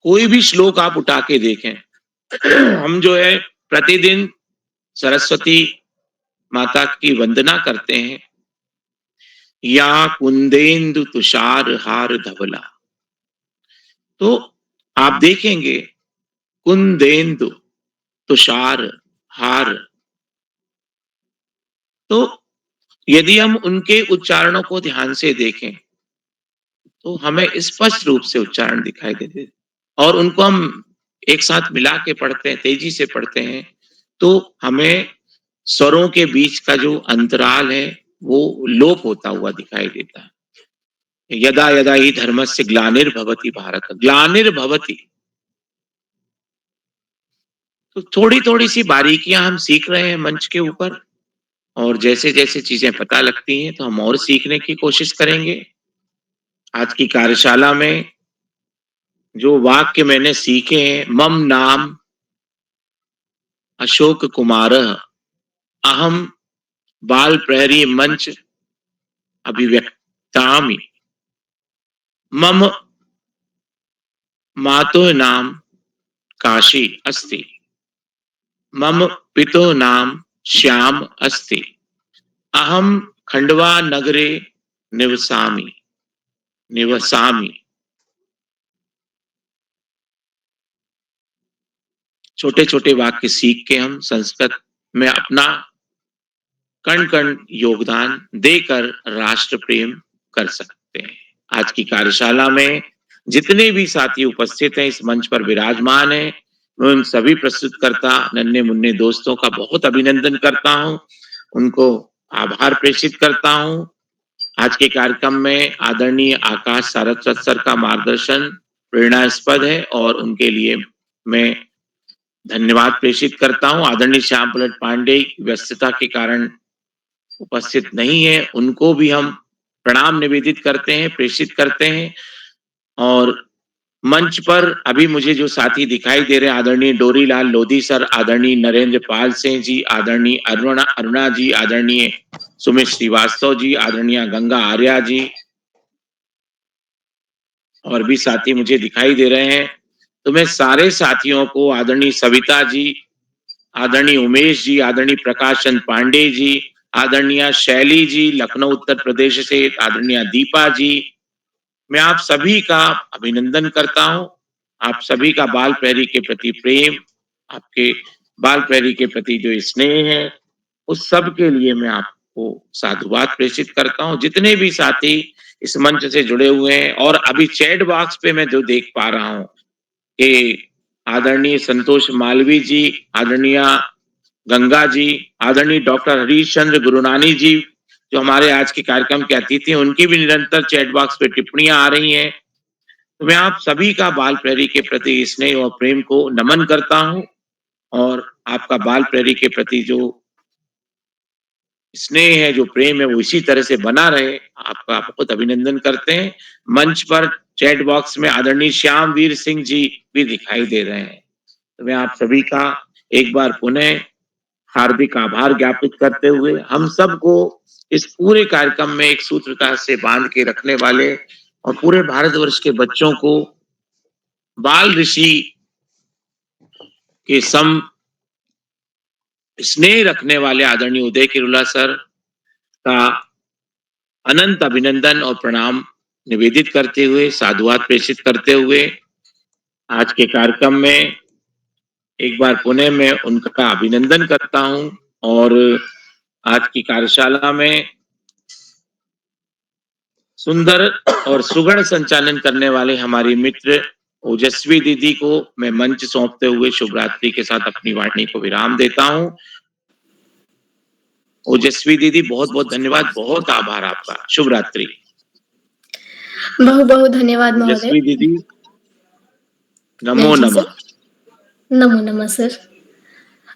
Speaker 15: कोई भी श्लोक आप उठा के देखें, हम जो है प्रतिदिन सरस्वती माता की वंदना करते हैं, या कुंदेंदु तुषार हार धवला, तो आप देखेंगे कुंदेंदु तुषार हार, तो यदि हम उनके उच्चारणों को ध्यान से देखें तो हमें स्पष्ट रूप से उच्चारण दिखाई देते, और उनको हम एक साथ मिला के पढ़ते हैं, तेजी से पढ़ते हैं, तो हमें स्वरों के बीच का जो अंतराल है वो लोप होता हुआ दिखाई देता है। यदा यदा ही धर्मस्य ग्लानिर्भवति भारत, ग्लानिर्भवति, तो थोड़ी थोड़ी सी बारीकियां हम सीख रहे हैं मंच के ऊपर, और जैसे जैसे चीजें पता लगती हैं तो हम और सीखने की कोशिश करेंगे। आज की कार्यशाला में जो वाक्य मैंने सीखे हैं, मम नाम अशोक कुमार अहम बाल प्रहरी मंच अभिव्यक्तामि, मम मातो नाम काशी अस्ति, मम पितो नाम श्याम अस्ति, अहम खंडवा नगरे निवसामि निवसामि। छोटे छोटे वाक्य सीख के हम संस्कृत में अपना कण कण योगदान देकर राष्ट्र प्रेम कर सकते हैं। आज की कार्यशाला में जितने भी साथी उपस्थित हैं, इस मंच पर विराजमान हैं, मैं उन सभी प्रस्तुतकर्ता नन्हे मुन्ने दोस्तों का बहुत अभिनंदन करता हूं, उनको आभार प्रेषित करता हूं। आज के कार्यक्रम में आदरणीय आकाश सारस्वत सर का मार्गदर्शन प्रेरणास्पद है और उनके लिए मैं धन्यवाद प्रेषित करता हूं। आदरणीय श्याम पलट पांडे व्यस्तता के कारण उपस्थित नहीं है, उनको भी हम प्रणाम निवेदित करते हैं, प्रेषित करते हैं। और मंच पर अभी मुझे जो साथी दिखाई दे रहे हैं, आदरणीय डोरीलाल लोधी सर, आदरणीय नरेंद्र पाल सिंह जी, आदरणीय अरुणा जी, आदरणीय सुमित श्रीवास्तव जी, आदरणीय गंगा आर्या जी, और भी साथी मुझे दिखाई दे रहे हैं। तो मैं सारे साथियों को, आदरणीय सविता जी, आदरणीय उमेश जी, आदरणीय प्रकाश चंद पांडे जी, आदरणीय शैली जी लखनऊ उत्तर प्रदेश से, आदरणीय दीपा जी, मैं आप सभी का अभिनंदन करता हूं। आप सभी का बाल प्रहरी के प्रति प्रेम, आपके बाल प्रहरी के प्रति जो स्नेह है, उस सब के लिए मैं आपको साधुवाद प्रेषित करता हूं। जितने भी साथी इस मंच से जुड़े हुए हैं, और अभी चैट बॉक्स पे मैं जो देख पा रहा हूं कि आदरणीय संतोष मालवी जी, आदरणीय गंगा जी, आदरणीय डॉक्टर हरीश चंद्र गुरुनानी जी, जो हमारे आज के कार्यक्रम के अतिथि हैं, उनकी भी निरंतर चैट बॉक्स पे टिप्पणियां आ रही हैं। तो मैं आप सभी का बाल प्रहरी के प्रति स्नेह और प्रेम को नमन करता हूं, और आपका बाल प्रहरी के प्रति जो स्नेह है, जो प्रेम है, वो इसी तरह से बना रहे। आपका बहुत अभिनंदन करते हैं। मंच पर चैट बॉक्स में आदरणीय श्यामवीर सिंह जी भी दिखाई दे रहे हैं। तो मैं आप सभी का एक बार पुनः हार्दिक आभार ज्ञापित करते हुए हम सबको इस पूरे कार्यक्रम में एक सूत्रता से बांध के रखने वाले और पूरे भारतवर्ष के बच्चों को बाल ऋषि के सम स्नेह रखने वाले आदरणीय उदय किरुला सर का अनंत अभिनंदन और प्रणाम निवेदित करते हुए, साधुवाद प्रेषित करते हुए आज के कार्यक्रम में एक बार पुनः मैं उनका अभिनंदन करता हूं और आज की कार्यशाला में सुंदर और सुगढ़ संचालन करने वाले हमारी मित्र ओजस्वी दीदी को मैं मंच सौंपते हुए शुभ रात्रि के साथ अपनी वाणी को विराम देता हूं। ओजस्वी दीदी, बहुत बहुत धन्यवाद, बहुत आभार आपका। शुभ रात्रि।
Speaker 4: बहु बहु धन्यवाद महोदय।
Speaker 15: ओजस्वी दीदी, नमो
Speaker 4: जी
Speaker 15: नमः।
Speaker 4: सर, नमो नमः सर।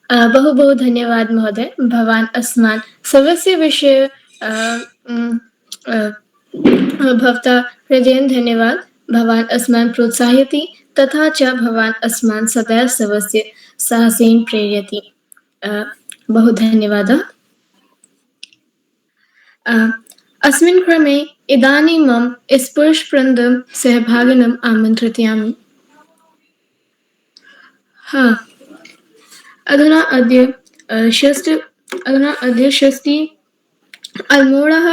Speaker 4: बहु बहु धन्यवाद महोदय। भवान् अस्मान् सर्वस्य विषये भवता हृदयेन धन्यवाद। भवान् अस्मान् प्रोत्साहयति तथा च भवान् अस्मान् सदैव सर्वस्य साहसेन प्रेरयति। बहु धन्यवादः। अस्मिन् क्रमे इदानीं मम स्पर्शप्रन्दं सहभागिनम् आमन्त्रितयामि। अधुना अद्य षष्ठी अल्मोड़ः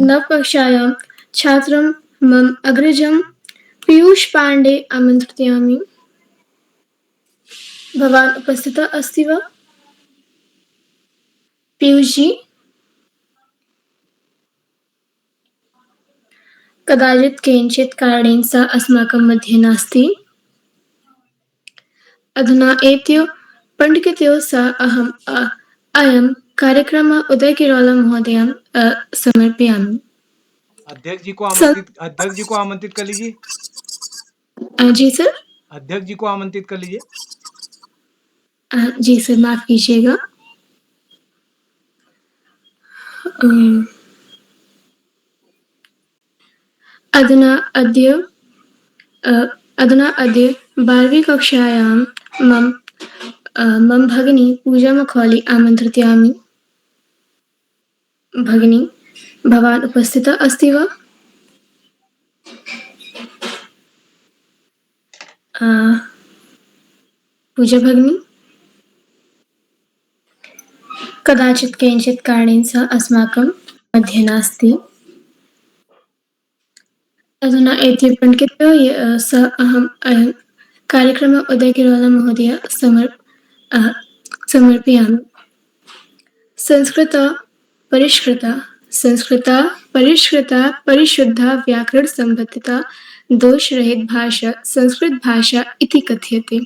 Speaker 4: नवकक्षायां छात्रं मम अग्रजं पीयूष पांडे आमन्त्रितयामि। भवान् उपस्थितः अस्ति वा? पीयूष जी, कदाचित् केनचित् कारणेन सः अस्माकं मध्ये नास्ति। अधुना एतयोः पण्डितयोः सह अहम् अयं कार्यक्रमः उदय किरोला महोदयं समर्पयामि।
Speaker 2: अध्यक्ष जी को आमंत्रित कर लीजिए।
Speaker 4: जी सर।
Speaker 2: अध्यक्ष जी को आमंत्रित कर लीजिए।
Speaker 4: जी सर, माफ कीजिएगा। अधुना अद्य 12वीं कक्षायां मम भगिनी पूजा मखौली आमन्त्रितयामि। भगिनी, भवान् उपस्थितः अस्ति वा? पूजा भगिनी, कदाचित् केनचित् कारणेन सः अस्माकं मध्ये नास्ति। अधुना एतयोः पण्डितयोः सह अहम् अयं कार्यक्रमः उदय किरोला महोदय समर्पयामि। परिष्कृता परिशुद्धा व्याकरण संबद्धिता दोषरहित भाषा संस्कृत भाषा इति कथ्यते।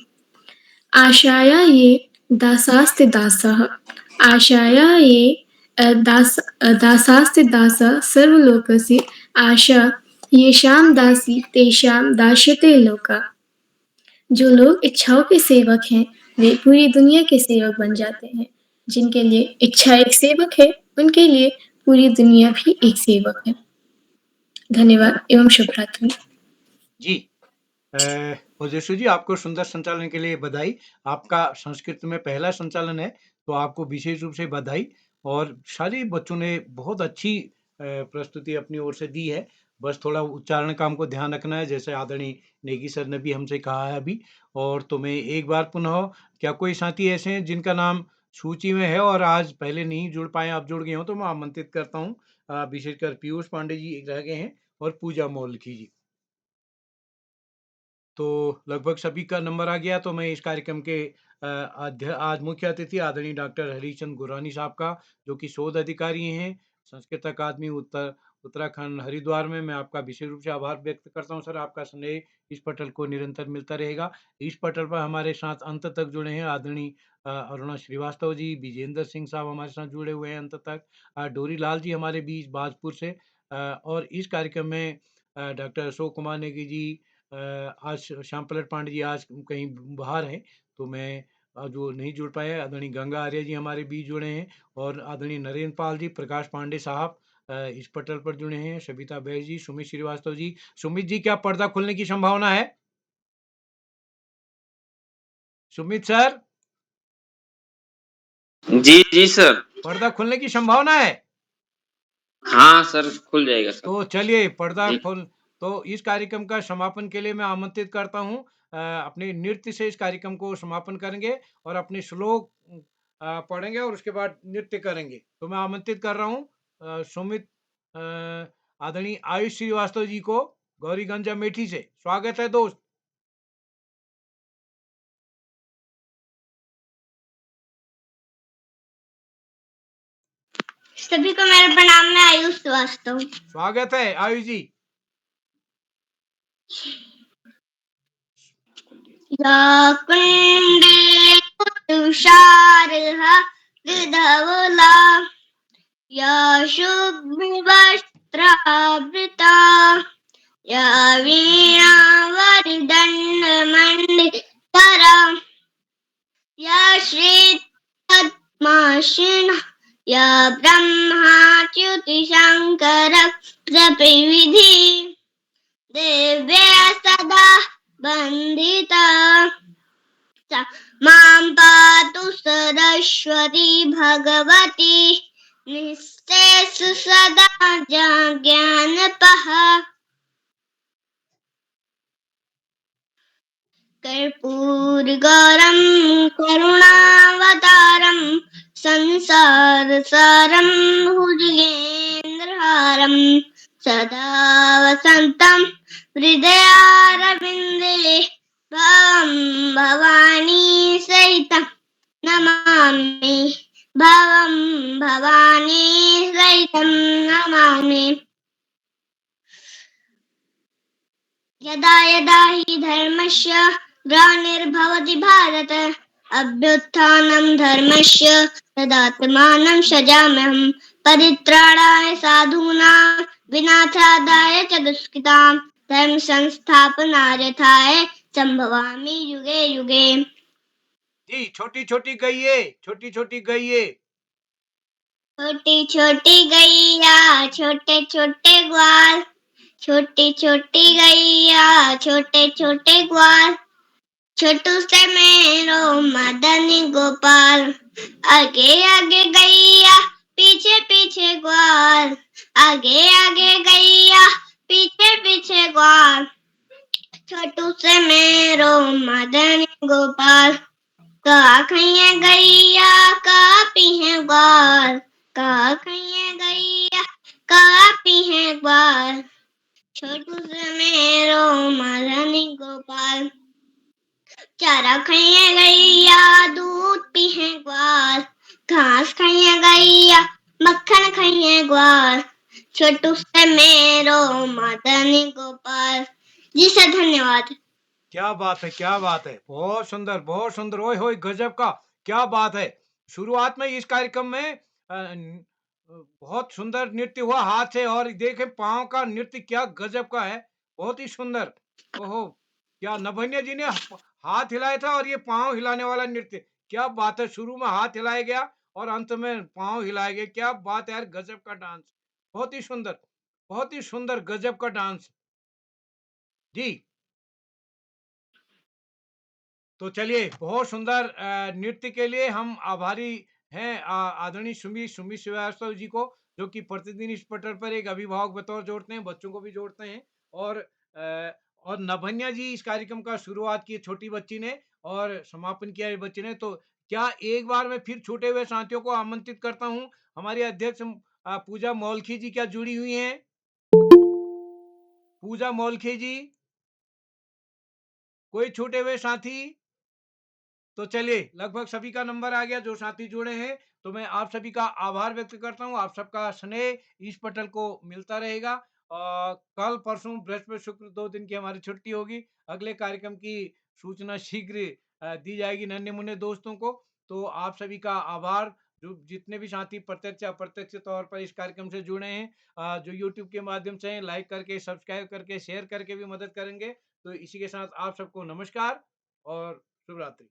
Speaker 4: आशाया ये दासास्ति दासः, आशाया ये दासास्ति दासः सर्वलोकस्य आशा येषां दासी तेषां दास्यते लोका। जो लोग इच्छाओं के सेवक हैं वे पूरी दुनिया के सेवक बन जाते हैं। जिनके लिए इच्छा एक सेवक है उनके लिए पूरी दुनिया भी एक सेवक है। धन्यवाद एवं शुभ रात्रि।
Speaker 2: जी, ओजस्वी जी, आपको सुंदर संचालन के लिए बधाई। आपका संस्कृत में पहला संचालन है तो आपको विशेष रूप से बधाई। और सारे बच्चों ने बहुत अच्छी प्रस्तुति अपनी ओर से दी है। बस थोड़ा उच्चारण का हमको ध्यान रखना है, जैसे आदरणीय नेगी सर ने भी हमसे कहा है अभी। और तो मैं एक बार पुनः, क्या कोई साथी ऐसे हैं जिनका नाम सूची में है और आज पहले नहीं जुड़ पाए, आप जुड़ गए हो, तो मैं आमंत्रित करता हूँ। विशेषकर पीयूष पांडे जी एक रह गए हैं और पूजा मौलखी जी। तो लगभग सभी का नंबर आ गया। तो मैं इस कार्यक्रम के आज मुख्य अतिथि आदरणीय डॉक्टर हरीशचंद्र गुरानी साहब का, जो कि शोध अधिकारी हैं संस्कृत अकादमी उत्तराखंड हरिद्वार में, मैं आपका विशेष रूप से आभार व्यक्त करता हूं। सर, आपका स्नेह इस पटल को निरंतर मिलता रहेगा। इस पटल पर हमारे साथ अंत तक जुड़े हैं आदरणीय अरुणा श्रीवास्तव जी, विजेंद्र सिंह साहब हमारे साथ जुड़े हुए हैं अंत तक, डोरी लाल जी हमारे बीच बाजपुर से, और इस कार्यक्रम में डॉक्टर अशोक कुमार नेगी जी, आज श्याम पलट पांडे जी आज कहीं बाहर हैं, तो मैं जो नहीं जुड़ पाए, आदरणीय गंगा आर्य जी हमारे बीच जुड़े हैं, और आदरणीय नरेंद्र पाल जी, प्रकाश पांडे साहब इस पटल पर जुड़े हैं, सविता बैस जी, सुमित श्रीवास्तव जी। सुमित जी, क्या पर्दा खुलने की संभावना है? सुमित सर।
Speaker 16: जी जी सर।
Speaker 2: पर्दा खुलने की संभावना है?
Speaker 16: हाँ सर, खुल जाएगा सर।
Speaker 2: तो चलिए पर्दा
Speaker 16: जी।
Speaker 2: खोल तो इस कार्यक्रम का समापन के लिए मैं आमंत्रित करता हूँ। अपने नृत्य से इस कार्यक्रम को समापन करेंगे और अपने श्लोक पढ़ेंगे और उसके बाद नृत्य करेंगे। तो मैं आमंत्रित कर रहा हूँ सुमित आदरणीय आयुष श्रीवास्तव जी को गौरीगंज अमेठी से। स्वागत है दोस्त।
Speaker 1: सभी को मेरा प्रणाम। मैं आयुष श्रीवास्तव।
Speaker 2: स्वागत है आयुष जी।
Speaker 1: या कुंडे तुषारः विधवला या शुभ्रवस्त्रावृता या वीणावरदण्डमण्डितकरा या श्रीपद्माशिनः या ब्रह्माच्युतिशङ्कर प्रविधि दिव्या सदा वन्दिता सा मां पातु सरस्वती भगवती निस्तेषु सदा ज्ञानपः कर्पूरगौरं करुणावतारं संसारसारं भुजगेन्द्रहारं सदा वसन्तं हृदयारविन्दे भवं भवानी सहितं नमामि भवं भवानी सहितं नमामि। यदा यदा हि धर्मस्य ग्लानिर्भवति भारत अभ्युत्थानं धर्मस्य तदात्मानं सृजाम्यहं परित्राणाय साधूनां विनाशाय च दुष्कृतां धर्म संस्थापनार्थाय संभवामि युगे युगे।
Speaker 2: जी छोटी छोटी गईये, छोटी छोटी गईये।
Speaker 1: छोटी छोटी गैया छोटे छोटे ग्वाल, छोटी छोटी गैया छोटे छोटे ग्वाल, छोटू से मेरो मदनी गोपाल, आगे आगे गैया पीछे पीछे ग्वाल, आगे आगे गैया पीछे पीछे ग्वाल, छोटू से मेरो मदनी गोपाल, का खैया गैया का पीहे ग्वाल, का खैया गैया का पीहे ग्वाल, छोटू से मेरो मदनी गोपाल, चारा खैया गैया दूध पीहे ग्वाल, घास खैया गैया मक्खन खैया ग्वाल, छोटू से मेरो मदनी गोपाल। जी सर धन्यवाद।
Speaker 2: क्या बात है, क्या बात है, बहुत सुंदर, बहुत सुंदर। ओए होए गजब का, क्या बात है। शुरुआत में इस कार्यक्रम में बहुत सुंदर नृत्य हुआ हाथ से, और देखे पांव का नृत्य क्या गजब का है, बहुत ही सुंदर। ओहो, क्या नभन्या जी ने हाथ हिलाया था और ये पांव हिलाने वाला नृत्य, क्या बात है। शुरू में हाथ हिलाया गया और अंत में पांव हिलाए गए, क्या बात है यार, गजब का डांस, बहुत ही सुंदर, बहुत ही सुंदर, गजब का डांस। जी तो चलिए, बहुत सुंदर नृत्य के लिए हम आभारी हैं आदरणीय सुमी श्रीवास्तव जी को, जो कि प्रतिदिन इस पटल पर एक अभिभावक बतौर जोड़ते हैं, बच्चों को भी जोड़ते हैं। और नभन्या जी इस कार्यक्रम का शुरुआत की छोटी बच्ची ने और समापन किया ये बच्ची ने। तो क्या एक बार मैं फिर छूटे हुए साथियों को आमंत्रित करता हूँ। हमारी अध्यक्ष पूजा मौलखी जी क्या जुड़ी हुई हैं? पूजा मौलखी जी, कोई छूटे हुए साथी? तो चलिए, लगभग सभी का नंबर आ गया जो साथी जुड़े हैं। तो मैं आप सभी का आभार व्यक्त करता हूँ। आप सबका स्नेह इस पटल को मिलता रहेगा। कल परसों बृहस्पति शुक्र 2 दिन की हमारी छुट्टी होगी। अगले कार्यक्रम की सूचना शीघ्र दी जाएगी नन्हे मुन्ने दोस्तों को। तो आप सभी का आभार, जो जितने भी साथी प्रत्यक्ष अप्रत्यक्ष तौर पर इस कार्यक्रम से जुड़े हैं, जो यूट्यूब के माध्यम से लाइक करके, सब्सक्राइब करके, शेयर करके भी मदद करेंगे। तो इसी के साथ आप सबको नमस्कार और शुभ रात्रि।